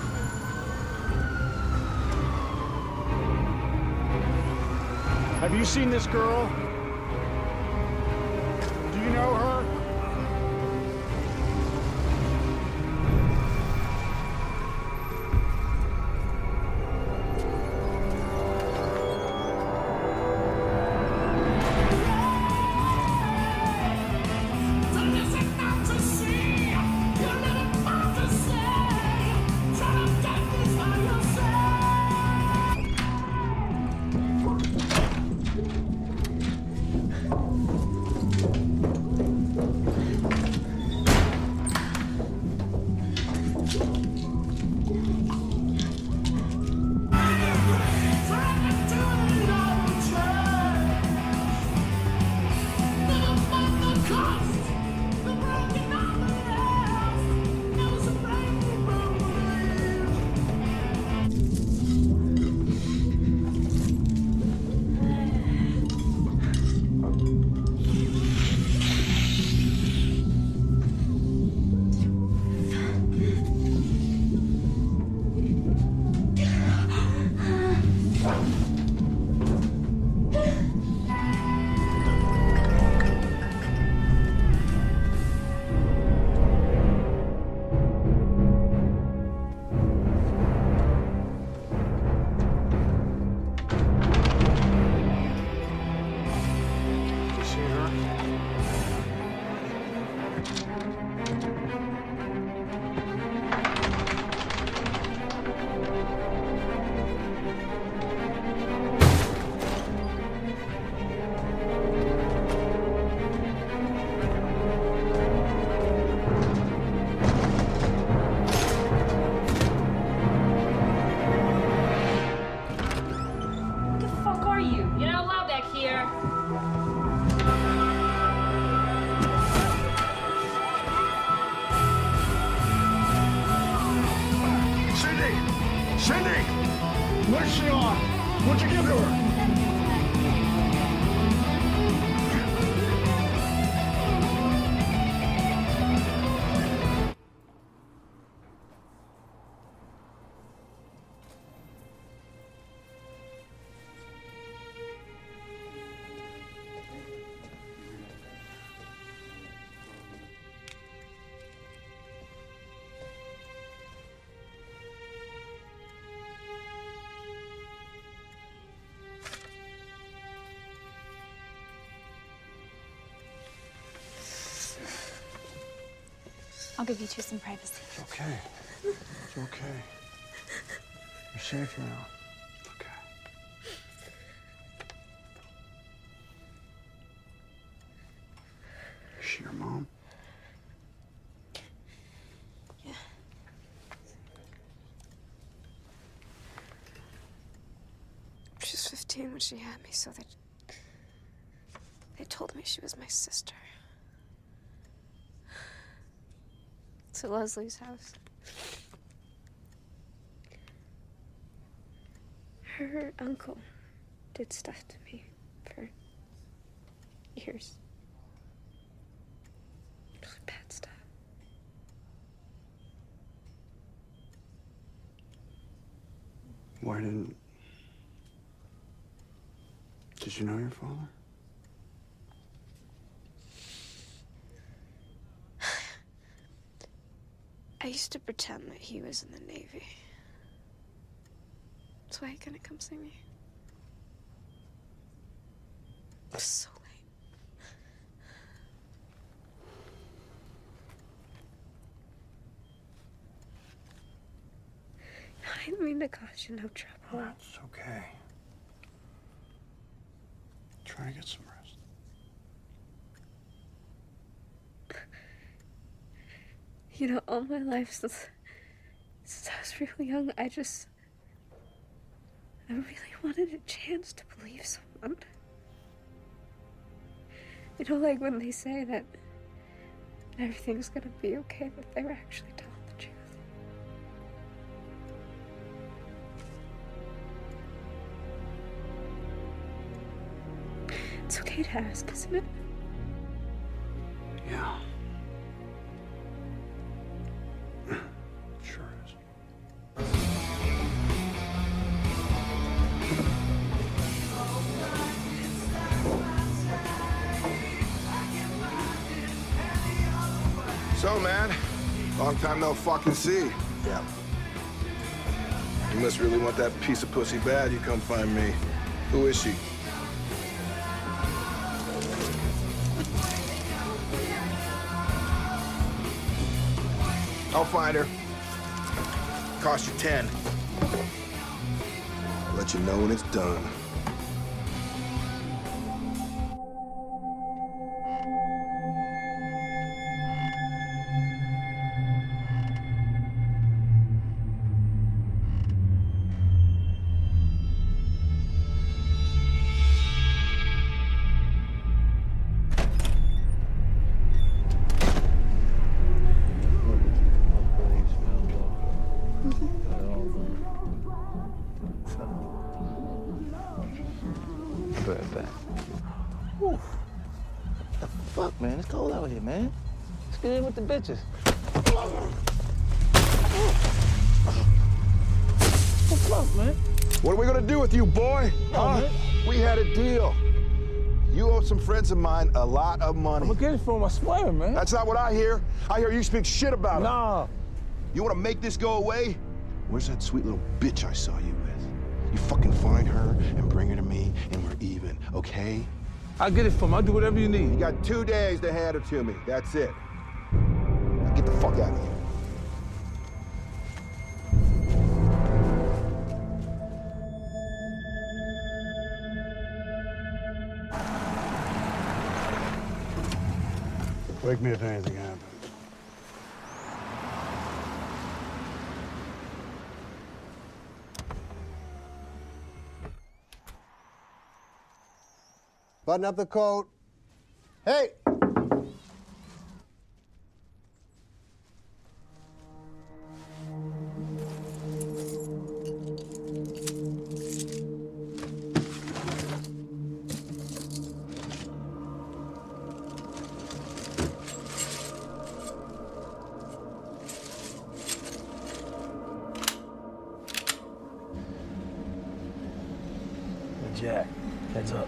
Have you seen this girl? Do you know her? What's she on? What'd you give to her? I'll give you two some privacy. It's okay. It's okay. You're safe now. Okay. Is she your mom? Yeah. She was 15 when she had me, so they told me she was my sister. To Leslie's house. Her uncle did stuff to me for years. Really bad stuff. Why didn't... Did you know your father? I used to pretend that he was in the Navy. That's why he couldn't come see me. It was so late. I didn't mean to cause you no trouble. Oh, it's okay. Try to get some rest. You know, all my life, since I was really young, I really wanted a chance to believe someone. You know, like when they say that everything's gonna be okay, but they were actually telling the truth. It's okay to ask, isn't it? Yeah. Sure is. So, man, long time no fucking see. Yeah. You must really want that piece of pussy bad. You come find me. Who is she? I'll find her. Cost you 10. I'll let you know when it's done. Man, it's cold out here, man. Let's get in with the bitches. What's up, man? What are we gonna do with you, boy? Man. We had a deal. You owe some friends of mine a lot of money. I'm gonna get it for him, I swear, man. That's not what I hear. I hear you speak shit about him. Nah. You wanna make this go away? Where's that sweet little bitch I saw you with? You fucking find her and bring her to me, and we're even, okay? I'll get it for him. I'll do whatever you need. You got 2 days to hand her to me. That's it. Now get the fuck out of here. Wake me if anything happens. Button up the coat. Hey! Jack. Heads up.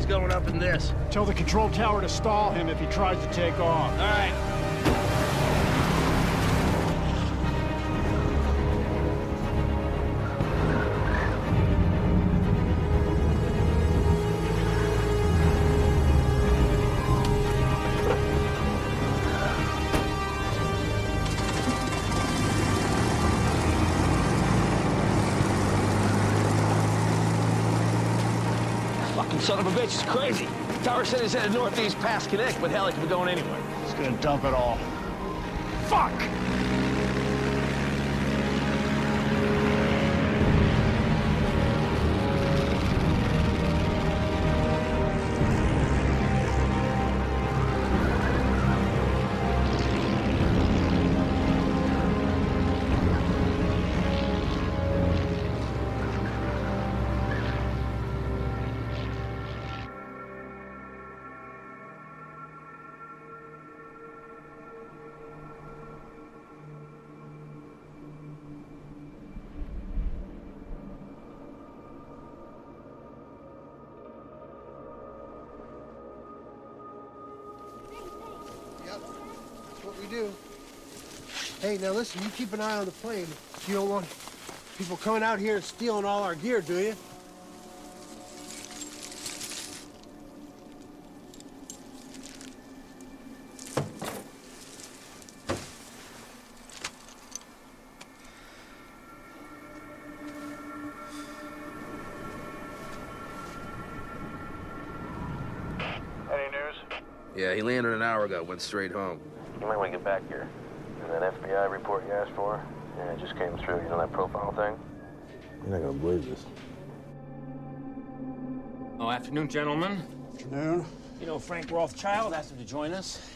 Going up in this. Tell the control tower to stall him if he tries to take off. All right. Son of a bitch is crazy. Tower said he's headed northeast past Connect, but hell, he could be going anywhere. He's gonna dump it all. Fuck! Do. Hey, now listen, you keep an eye on the plane. You don't want people coming out here and stealing all our gear, do you? Any news? Yeah, he landed an hour ago, went straight home. You might want to get back here. And that FBI report you asked for? Yeah, it just came through. You know that profile thing? You're not gonna believe this. Oh, afternoon, gentlemen. Afternoon. You know, Frank Rothschild asked him to join us.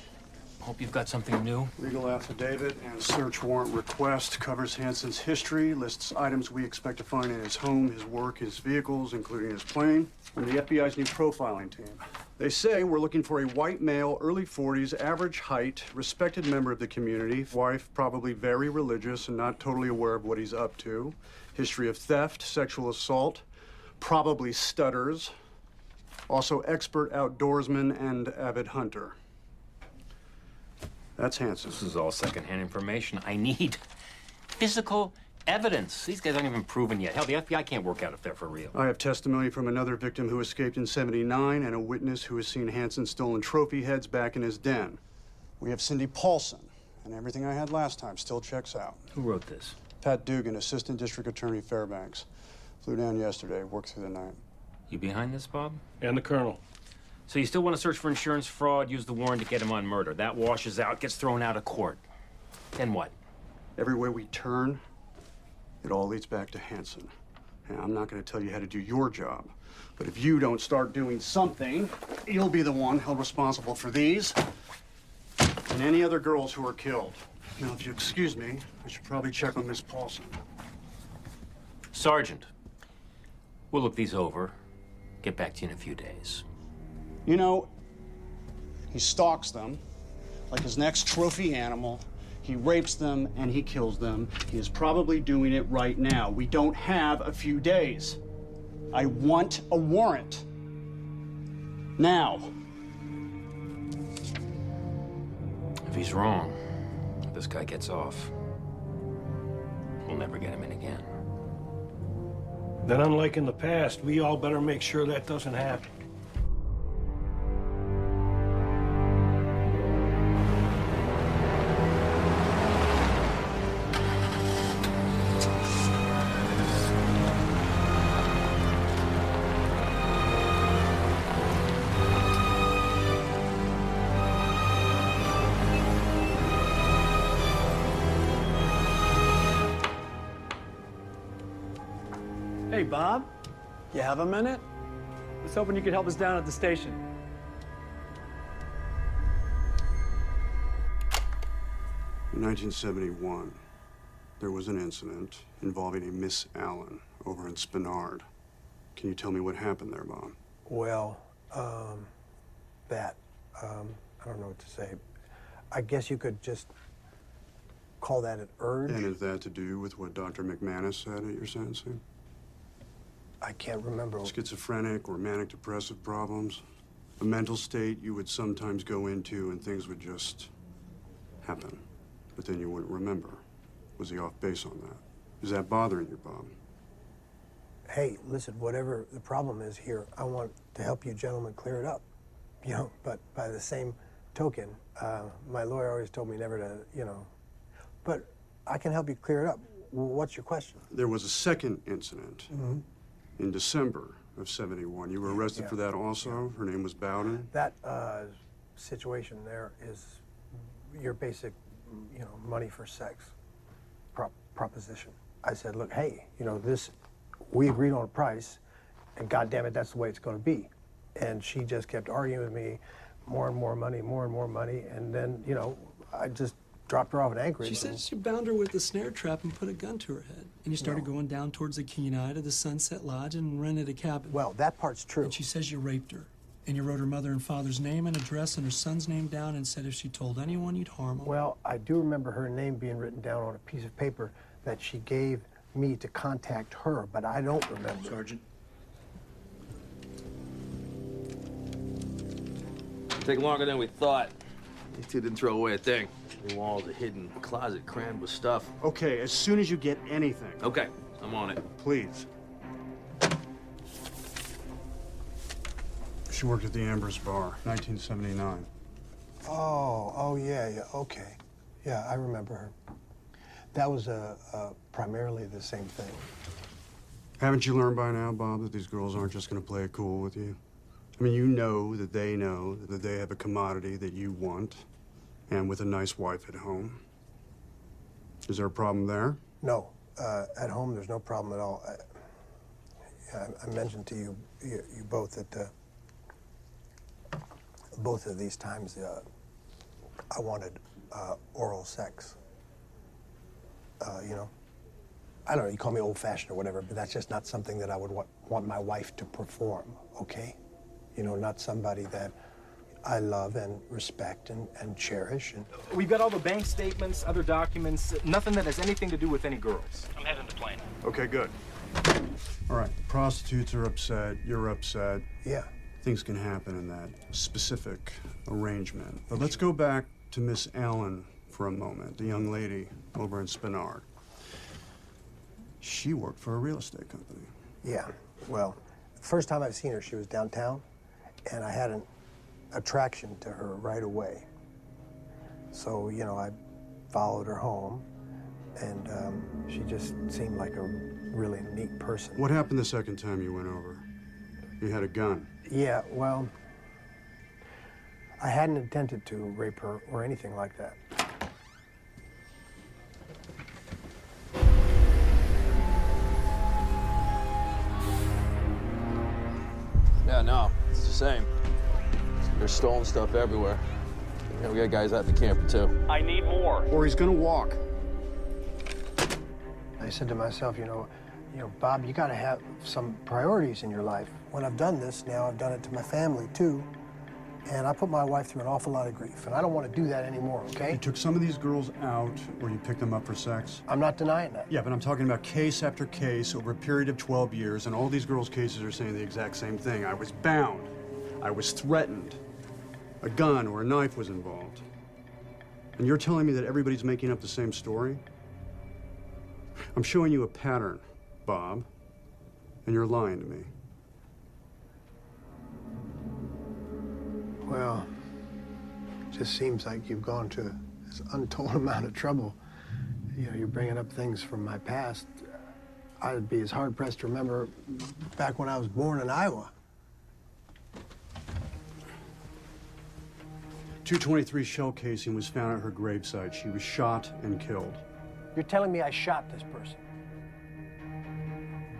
Hope you've got something new. Legal affidavit and search warrant request covers Hansen's history, lists items we expect to find in his home, his work, his vehicles, including his plane, and the FBI's new profiling team. They say we're looking for a white male, early 40s, average height, respected member of the community, wife probably very religious and not totally aware of what he's up to, history of theft, sexual assault, probably stutters, also expert outdoorsman and avid hunter. That's Hansen. This is all secondhand information. I need physical evidence. These guys aren't even proven yet. Hell, the FBI can't work out if they're for real. I have testimony from another victim who escaped in '79 and a witness who has seen Hansen's stolen trophy heads back in his den. We have Cindy Paulson, and everything I had last time still checks out. Who wrote this? Pat Dugan, Assistant District Attorney, Fairbanks. Flew down yesterday, worked through the night. You behind this, Bob? And the Colonel. So you still want to search for insurance fraud, use the warrant to get him on murder. That washes out, gets thrown out of court. Then what? Everywhere we turn, it all leads back to Hansen. And I'm not going to tell you how to do your job. But if you don't start doing something, you'll be the one held responsible for these and any other girls who are killed. Now, if you excuse me, I should probably check on Miss Paulson. Sergeant, we'll look these over. Get back to you in a few days. You know, he stalks them like his next trophy animal. He rapes them and he kills them. He is probably doing it right now. We don't have a few days. I want a warrant. Now. If he's wrong, if this guy gets off, we'll never get him in again. Then, unlike in the past, we all better make sure that doesn't happen. Hey, Bob. You have a minute? I was hoping you could help us down at the station. In 1971, there was an incident involving a Miss Allen over in Spinard. Can you tell me what happened there, Bob? Well, I don't know what to say. I guess you could just call that an urge. And is that to do with what Dr. McManus said at your sentencing? I can't remember. Schizophrenic or manic depressive problems? A mental state you would sometimes go into and things would just happen, but then you wouldn't remember. Was he off base on that? Is that bothering you, Bob? Hey, listen, whatever the problem is here, I want to help you gentlemen clear it up. You know, but by the same token, my lawyer always told me never to, you know, but I can help you clear it up. What's your question? There was a second incident in December of '71. You were arrested for that also? Her name was Bowden? That situation there is your basic, you know, money for sex proposition. I said, look, hey, you know, we agreed on a price, and goddamn it, that's the way it's going to be. And she just kept arguing with me, more and more money, and then, you know, I just dropped her off at Anchorage. She said you bound her with the snare trap and put a gun to her head. And you started going down towards the Kenai to the Sunset Lodge and rented a cabin. Well, that part's true. And she says you raped her. And you wrote her mother and father's name and address and her son's name down and said if she told anyone, you'd harm them. Well, I do remember her name being written down on a piece of paper that she gave me to contact her, but I don't remember. Sergeant. Take longer than we thought. These two didn't throw away a thing. The wall's a hidden closet crammed with stuff. Okay, as soon as you get anything. Okay, I'm on it. Please. She worked at the Amber's Bar, 1979. Oh, yeah, okay. Yeah, I remember her. That was primarily the same thing. Haven't you learned by now, Bob, that these girls aren't just going to play it cool with you? I mean, you know that they have a commodity that you want, and with a nice wife at home. Is there a problem there? No. At home, there's no problem at all. I mentioned to you both that both of these times I wanted oral sex. You know, I don't know, you call me old-fashioned or whatever, but that's just not something that I would want my wife to perform, okay? You know, not somebody that I love and respect and cherish. And we've got all the bank statements, other documents, nothing that has anything to do with any girls. I'm heading to plane. Okay, good. All right, prostitutes are upset, you're upset. Yeah. Things can happen in that specific arrangement. But let's go back to Miss Allen for a moment, the young lady over in Spinard. She worked for a real estate company. Yeah, well, the first time I've seen her, she was downtown, and I had an attraction to her right away. So, you know, I followed her home, and she just seemed like a really neat person. What happened the second time you went over? You had a gun. Yeah, well, I hadn't intended to rape her or anything like that. Yeah, no, it's the same. There's stolen stuff everywhere. Yeah, we got guys out in the camper, too. I need more. Or he's gonna walk. I said to myself, you know, Bob, you gotta have some priorities in your life. When I've done this, now I've done it to my family, too. And I put my wife through an awful lot of grief, and I don't want to do that anymore, okay? You took some of these girls out, or you picked them up for sex? I'm not denying that. Yeah, but I'm talking about case after case over a period of 12 years, and all these girls' cases are saying the exact same thing. I was bound. I was threatened. A gun or a knife was involved. And you're telling me that everybody's making up the same story? I'm showing you a pattern, Bob, and you're lying to me. Well, it just seems like you've gone to this untold amount of trouble. You know, you're bringing up things from my past. I'd be as hard-pressed to remember back when I was born in Iowa. .223 shell casing was found at her gravesite. She was shot and killed. You're telling me I shot this person?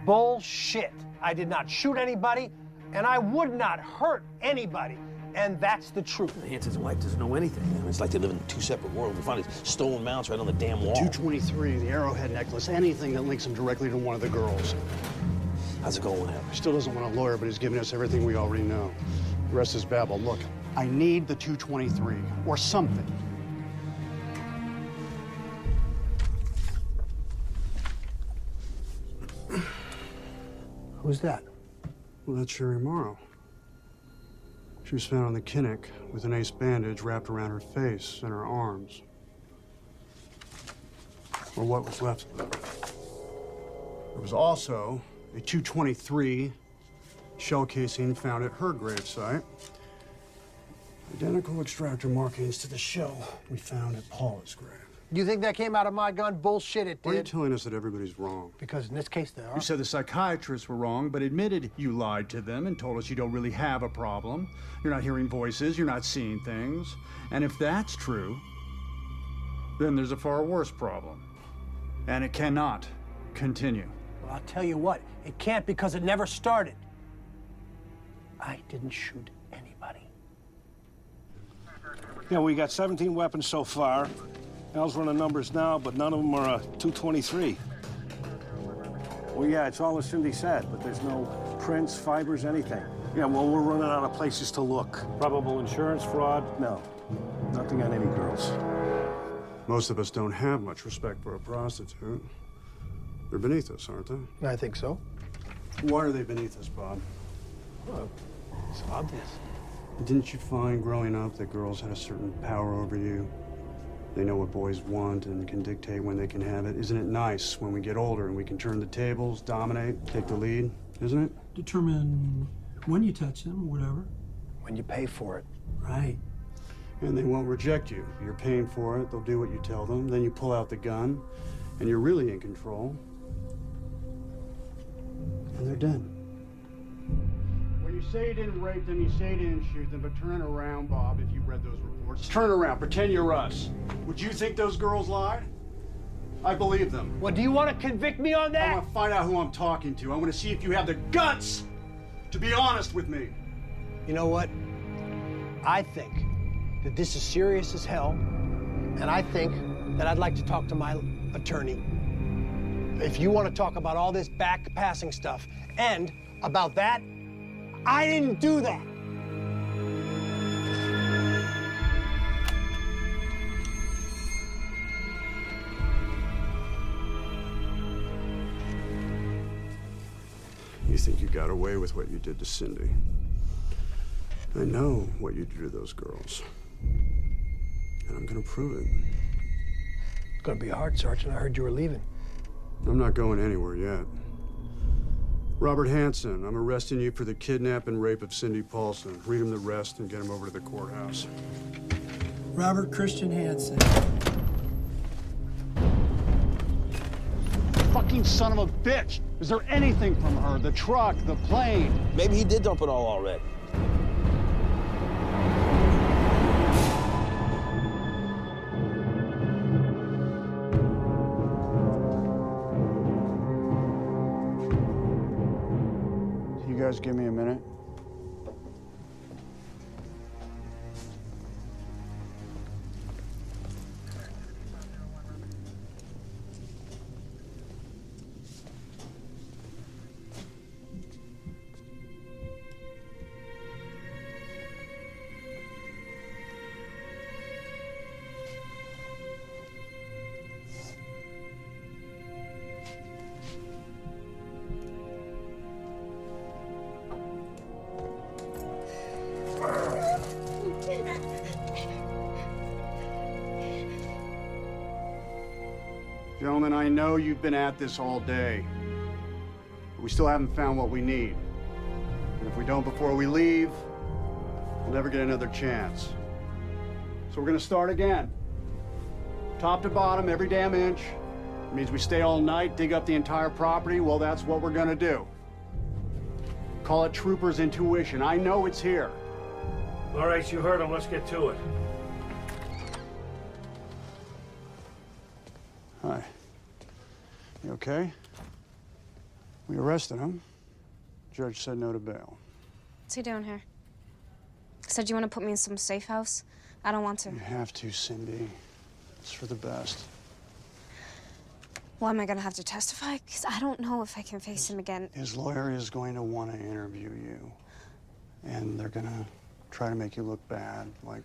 Bullshit. I did not shoot anybody, and I would not hurt anybody. And that's the truth. Hanson's wife doesn't know anything. I mean, it's like they live in two separate worlds. We find these stolen mounts right on the damn wall. 223, the arrowhead necklace, anything that links him directly to one of the girls. How's it going with him? He still doesn't want a lawyer, but he's giving us everything we already know. The rest is babble. Look, I need the 223, or something. Who's that? Well, that's Sherry Morrow. She was found on the Kinnick with an ace bandage wrapped around her face and her arms. Or what was left of them. There was also a 223 shell casing found at her gravesite. Identical extractor markings to the shell we found at Paula's grave. You think that came out of my gun? Bullshit, it did. Why are you telling us that everybody's wrong? Because in this case, they are. You said the psychiatrists were wrong, but admitted you lied to them and told us you don't really have a problem. You're not hearing voices, you're not seeing things. And if that's true, then there's a far worse problem. And it cannot continue. Well, I'll tell you what, it can't because it never started. I didn't shoot anybody. Yeah, we got 17 weapons so far. Al's running numbers now, but none of them are 223. Well, yeah, it's all as Cindy said, but there's no prints, fibers, anything. Yeah, well, we're running out of places to look. Probable insurance fraud? No. Nothing on any girls. Most of us don't have much respect for a prostitute. They're beneath us, aren't they? I think so. Why are they beneath us, Bob? Well, it's obvious. Didn't you find growing up that girls had a certain power over you? They know what boys want and can dictate when they can have it. Isn't it nice when we get older and we can turn the tables, dominate, take the lead? Isn't it? Determine when you touch them, or whatever. When you pay for it. Right. And they won't reject you. You're paying for it, they'll do what you tell them. Then you pull out the gun, and you're really in control. And they're dead. When you say you didn't rape them, you say you didn't shoot them, but turn around, Bob, if you read those reports. Turn around, pretend you're us. Would you think those girls lied? I believe them. Well, do you want to convict me on that? I want to find out who I'm talking to. I want to see if you have the guts to be honest with me. You know what? I think that this is serious as hell, and I think that I'd like to talk to my attorney. If you want to talk about all this back-passing stuff and about that, I didn't do that. You think you got away with what you did to Cindy. I know what you did to those girls. And I'm gonna prove it. It's gonna be hard, Sergeant. I heard you were leaving. I'm not going anywhere yet. Robert Hansen, I'm arresting you for the kidnap and rape of Cindy Paulson. Read him the rest and get him over to the courthouse. Robert Christian Hansen. Fucking son of a bitch! Is there anything from her? The truck, the plane? Maybe he did dump it all already. You guys give me a minute? Gentlemen, I know you've been at this all day, but we still haven't found what we need. And if we don't before we leave, we'll never get another chance. So we're gonna start again. Top to bottom, every damn inch. It means we stay all night, dig up the entire property. Well, that's what we're gonna do. Call it trooper's intuition. I know it's here. All right, you heard him. Let's get to it. Hi. You okay? We arrested him. Judge said no to bail. What's he doing here? Said you want to put me in some safe house? I don't want to. You have to, Cindy. It's for the best. Well, am I gonna have to testify? Because I don't know if I can face him again. His lawyer is going to want to interview you. And they're gonna try to make you look bad. Like,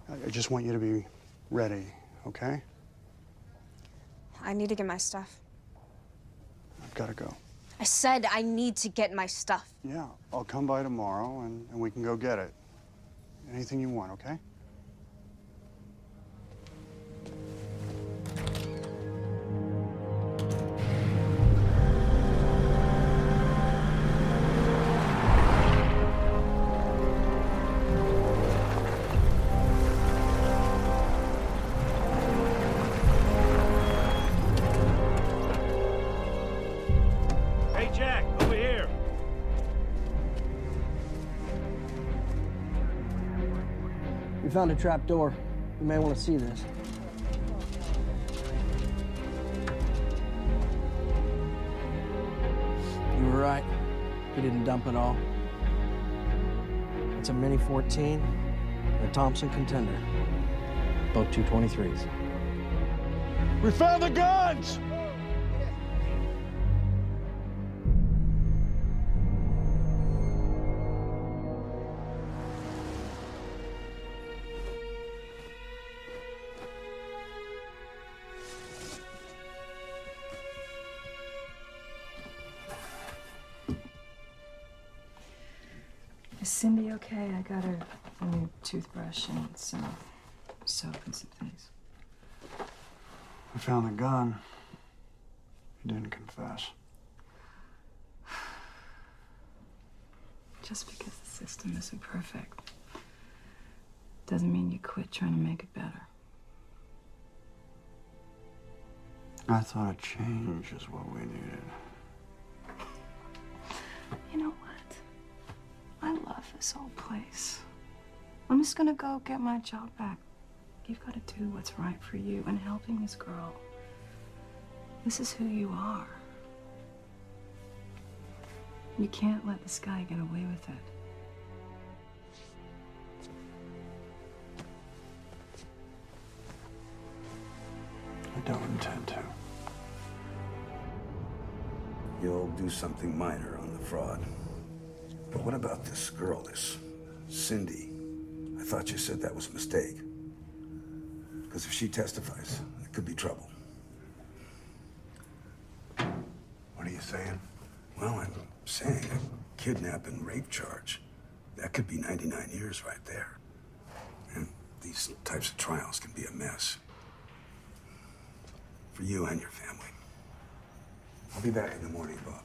I just want you to be ready, okay? I need to get my stuff. I've got to go. I said I need to get my stuff. Yeah, I'll come by tomorrow and we can go get it. Anything you want, okay? We found a trap door. You may want to see this. You were right. We didn't dump it all. It's a Mini 14 and a Thompson Contender. Both 223s. We found the guns! Is Cindy okay? I got her a new toothbrush and some soap and some things. We found the gun. He didn't confess. Just because the system isn't perfect doesn't mean you quit trying to make it better. I thought a change is what we needed. You know what? I love this old place. I'm just gonna go get my job back. You've got to do what's right for you, and helping this girl. This is who you are. You can't let this guy get away with it. I don't intend to. You'll do something minor on the fraud. But what about this girl, this Cindy? I thought you said that was a mistake. Because if she testifies, it could be trouble. What are you saying? Well, I'm saying a kidnap and rape charge. That could be 99 years right there. And these types of trials can be a mess. For you and your family. I'll be back in the morning, Bob.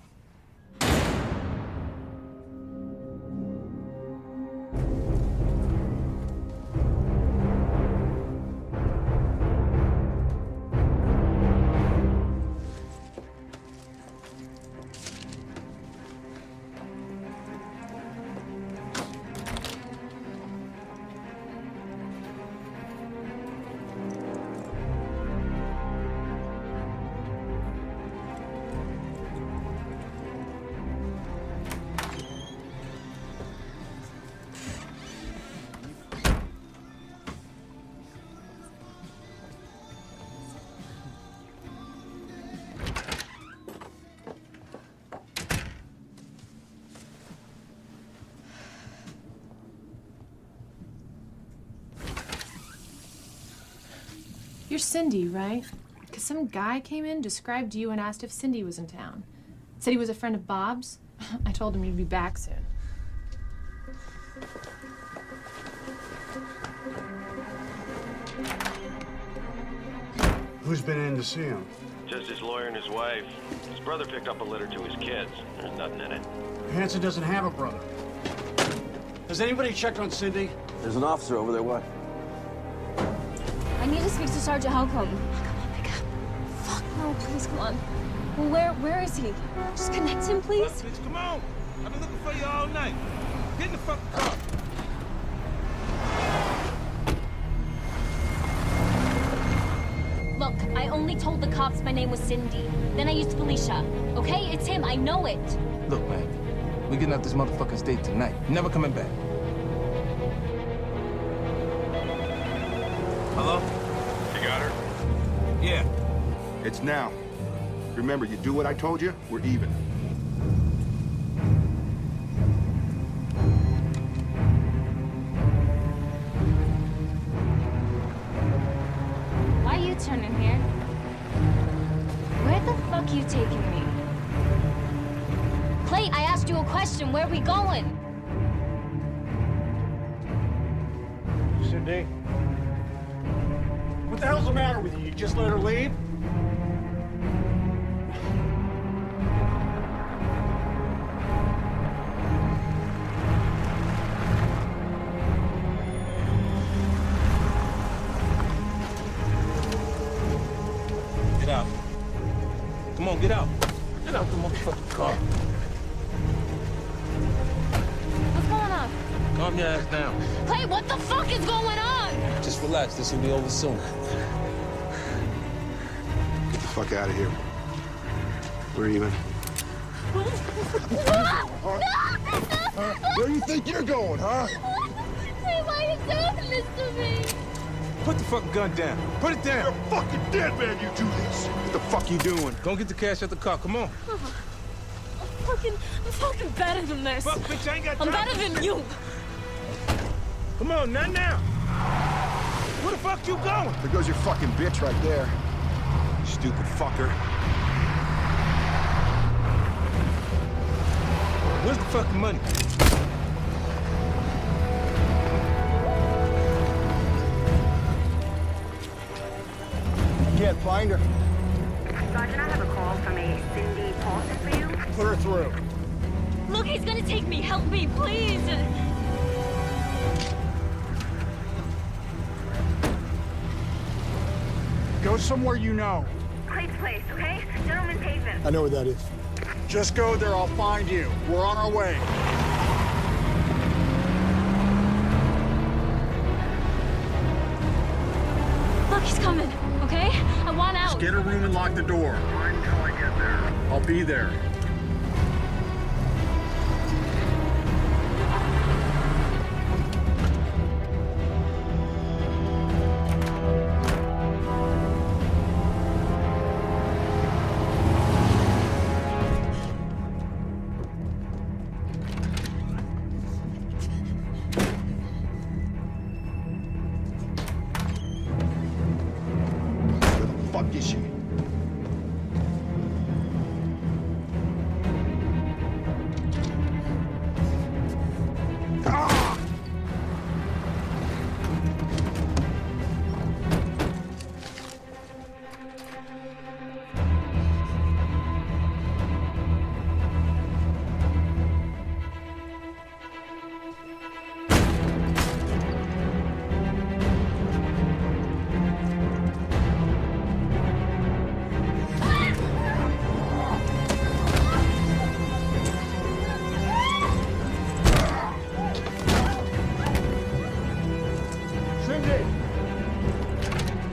You're Cindy, right? Because some guy came in, described you, and asked if Cindy was in town. Said he was a friend of Bob's. I told him you'd be back soon. Who's been in to see him? Just his lawyer and his wife. His brother picked up a letter to his kids. There's nothing in it. Hansen doesn't have a brother. Has anybody checked on Cindy? There's an officer over there. What? I need to speak to Sergeant Halcombe. Come on, pick up. Fuck no, please, come on. Where is he? Just connect him, please. Bitch, come on. I've been looking for you all night. Get in the fucking car. Look, I only told the cops my name was Cindy. Then I used Felicia. Okay? It's him. I know it. Look, man, we getting out this motherfucking state tonight. Never coming back. Hello? You got her? Yeah. It's now. Remember, you do what I told you, we're even. Why you turning here? Where the fuck you taking me? Clay, I asked you a question. Where are we going? Cindy? What the hell's the matter with you? You just let her leave? Get out. Come on, get out. Get out the motherfucking car. What's going on? Calm your ass down. Clay, what the fuck is going on? Just relax. This will be over soon. Get the fuck out of here. We're even. Where do you think you're going, huh? Clay, why are you doing this to me? Put the fucking gun down. Put it down. You're fucking dead, man, you do this. What the fuck you doing? Go get the cash at the car. Come on. I'm fucking better than this. Fuck, bitch, I ain't got I'm time. better than you. Come on, not now. Where the fuck you going? There goes your fucking bitch right there. Stupid fucker. Where's the fucking money? Can't find her. Sergeant, I have a call from a Cindy Paulson for you. Put her through. Look, he's gonna take me. Help me, please. Go somewhere you know. Clay's place, okay? Gentleman's Haven. I know where that is. Just go there, I'll find you. We're on our way. Look, he's coming, okay? I want out. Just get a room and lock the door. Until I get there. I'll be there.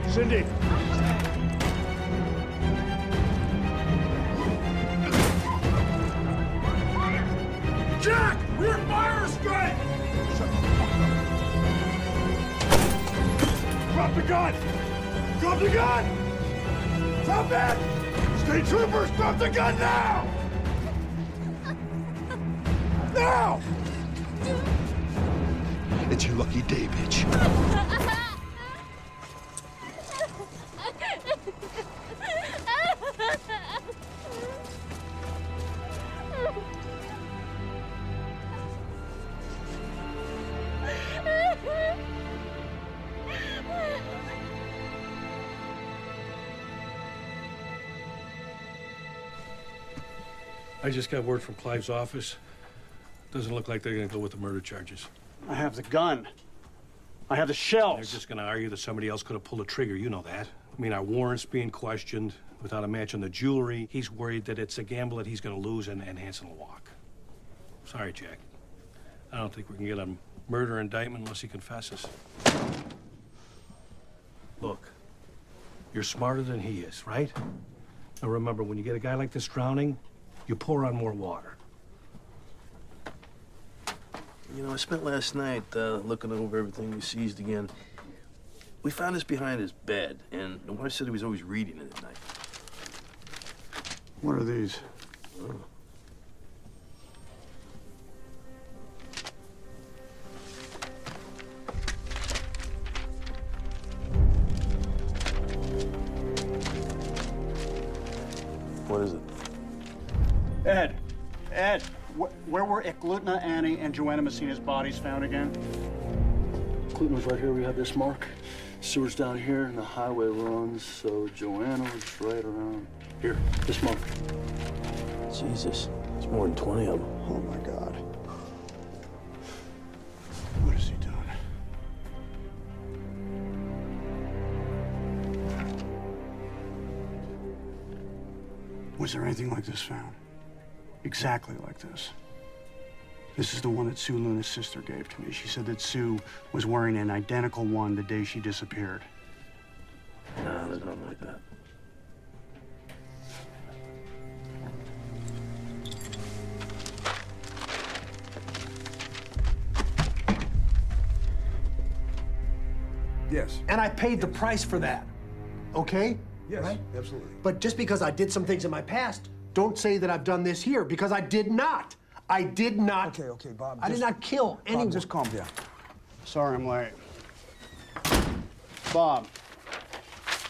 Cindy! Jack! We're in fire strike! Shut the fuck up. Drop the gun! Drop the gun! Drop it! State troopers, drop the gun now! Now! It's your lucky day, bitch. I just got word from Clive's office. Doesn't look like they're gonna go with the murder charges. I have the gun. I have the shells. They're just gonna argue that somebody else could have pulled the trigger. You know that. I mean, our warrant's being questioned without a match on the jewelry. He's worried that it's a gamble that he's gonna lose and Hansen will walk. Sorry, Jack. I don't think we can get a murder indictment unless he confesses. Look, You're smarter than he is, right? Now remember, when you get a guy like this drowning, you pour on more water. You know, I spent last night looking over everything we seized again. We found this behind his bed, and the wife said he was always reading it at night. What are these? Oh. What is it? Ed, where were Eklutna, Annie, and Joanna Messina's bodies found again? Clutton's right here. We have this mark. Sewer's down here, and the highway runs, so Joanna was right around here. This mark. Jesus, it's more than 20 of them. Oh, my God. What has he done? Was there anything like this found? Exactly like this. This is the one that Sue Luna's sister gave to me. She said that Sue was wearing an identical one the day she disappeared. No, there's nothing like that. Yes. And I paid the price for that. Okay? Yes, right? absolutely. But just because I did some things in my past, don't say that I've done this here, because I did not. I did not. Okay, Bob. I did not kill anyone. Bob, just calm down. Sorry I'm late. Bob,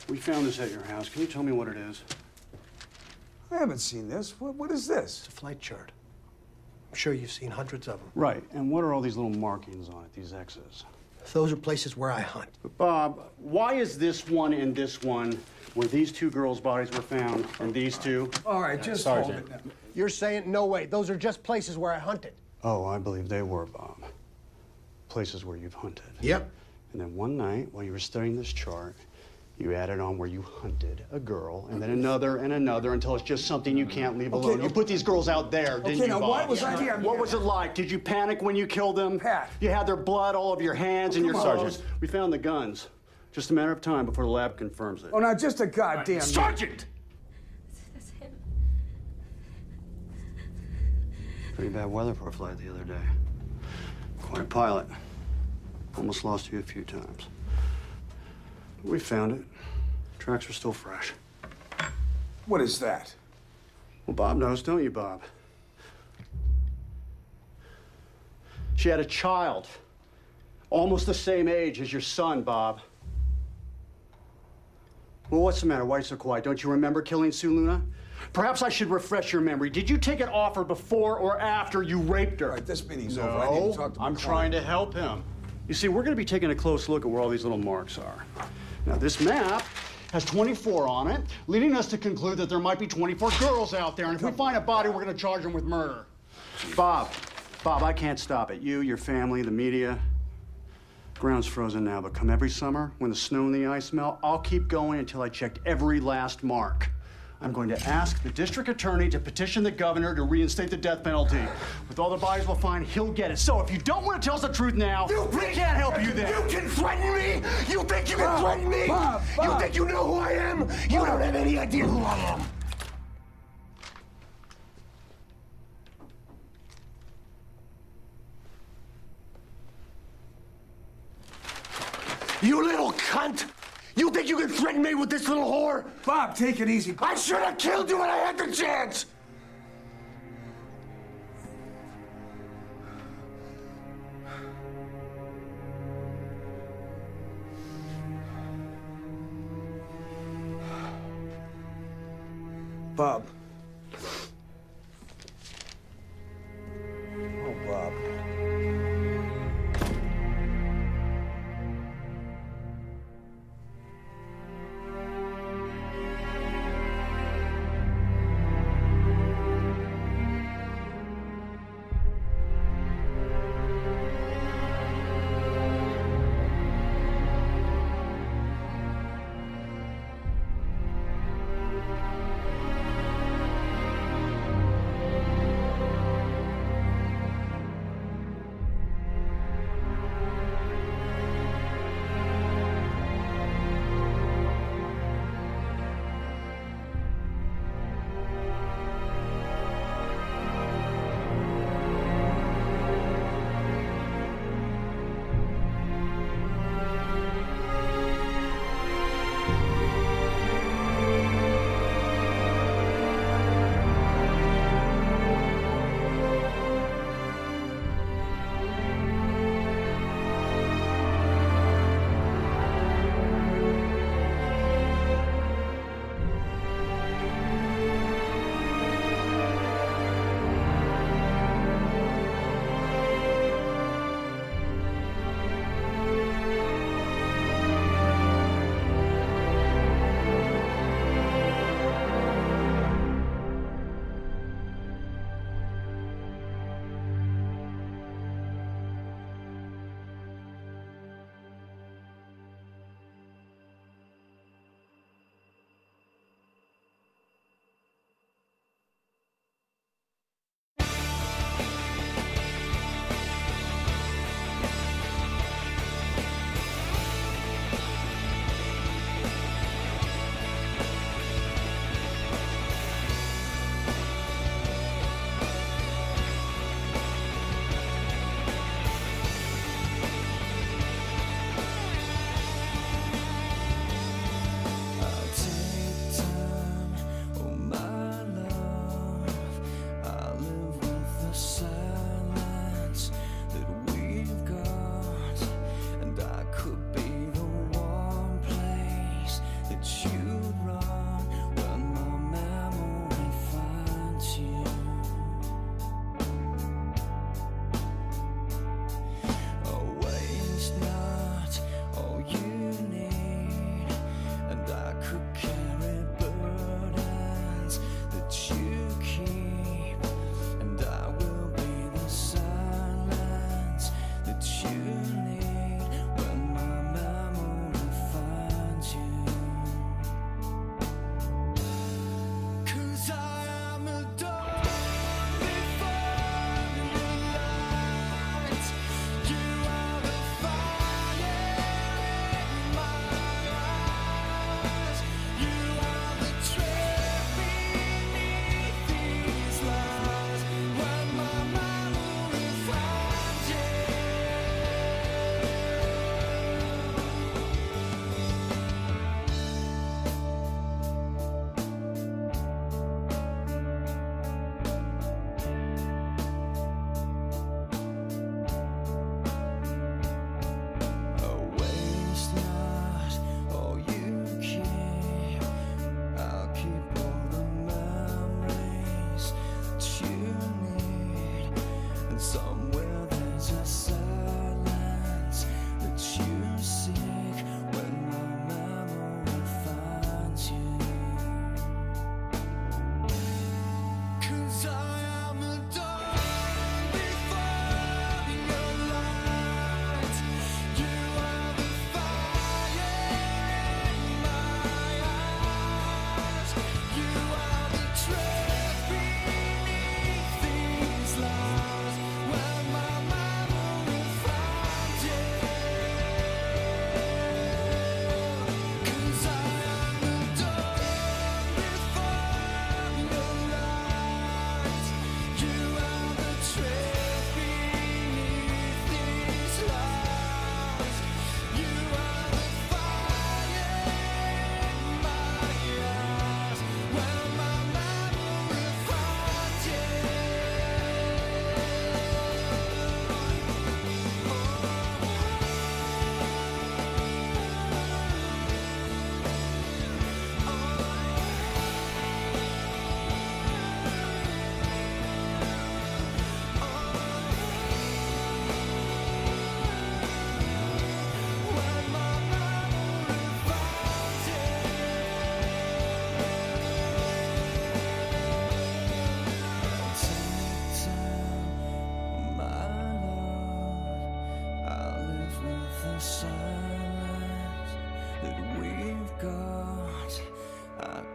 we found this at your house. Can you tell me what it is? I haven't seen this. What is this? It's a flight chart. I'm sure you've seen hundreds of them. Right. And what are all these little markings on it, these X's? Those are places where I hunt. But Bob, why is this one and this one where these two girls' bodies were found and these two? All right, just hold it now. You're saying, no way, those are just places where I hunted. Oh, I believe they were, Bob. Places where you've hunted. Yep. And then one night, while you were studying this chart, you added on where you hunted a girl, and then another and another, until it's just something you can't leave alone. You put these girls out there, didn't you, now Bob? why was I here? What was it like? Did you panic when you killed them? Pat. You had their blood all over your hands and your Sergeant. clothes. We found the guns. Just a matter of time before the lab confirms it. Oh, now just a goddamn... Sergeant! That's him. Pretty bad weather for a flight the other day. Quite a pilot. Almost lost you a few times. We found it. Tracks are still fresh. What is that? Well, Bob knows, don't you, Bob? She had a child. Almost the same age as your son, Bob. Well, what's the matter? Why so quiet? Don't you remember killing Sue Luna? Perhaps I should refresh your memory. Did you take it off her before or after you raped her? All right, this meeting's over. I need to talk to my I'm client. trying to help him. You see, we're going to be taking a close look at where all these little marks are. Now, this map has 24 on it, leading us to conclude that there might be 24 girls out there. And if we find a body, we're going to charge them with murder. Bob, I can't stop it. You, your family, the media. Ground's frozen now, but come every summer, when the snow and the ice melt, I'll keep going until I checked every last mark. I'm going to ask the district attorney to petition the governor to reinstate the death penalty. With all the bodies we'll find, he'll get it. So if you don't want to tell us the truth now, we can't help you then. You can threaten me? You think you can threaten me? Bob. You think you know who I am? You don't have any idea who I am. You little cunt! You think you can threaten me with this little whore? Bob, take it easy. I should have killed you when I had the chance! Bob. Oh, Bob.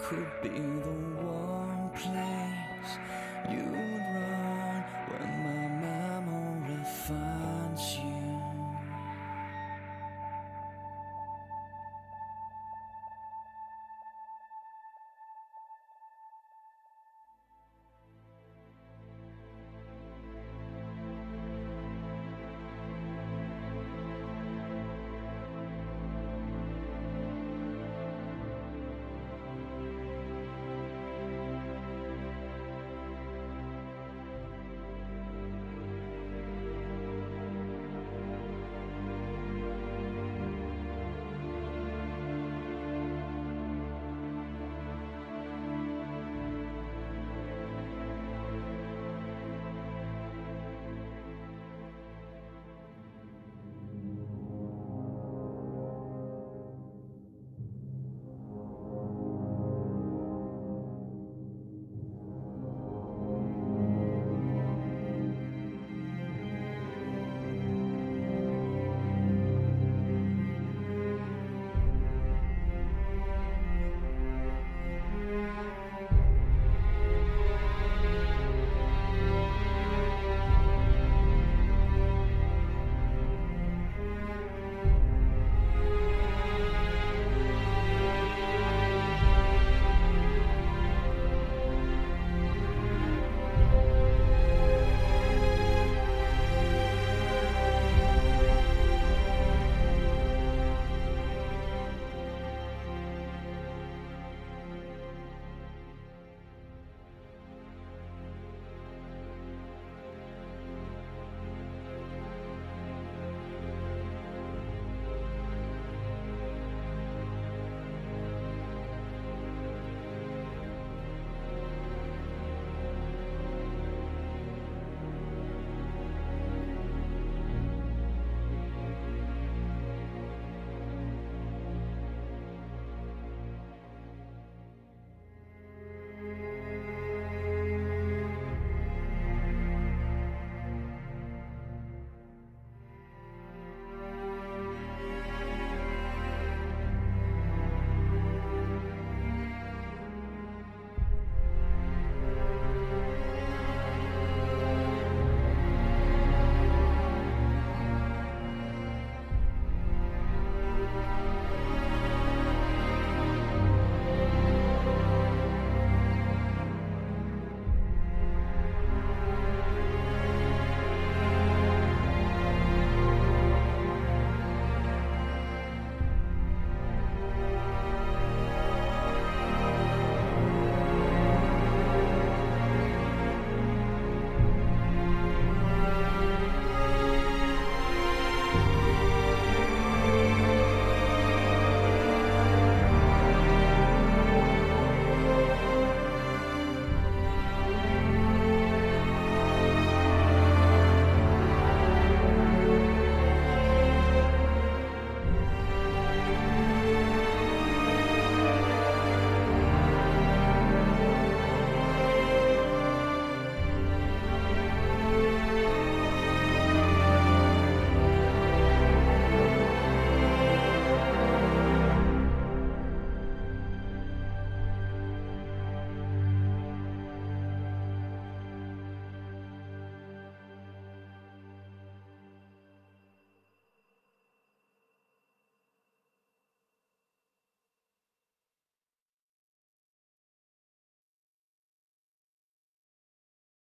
could be the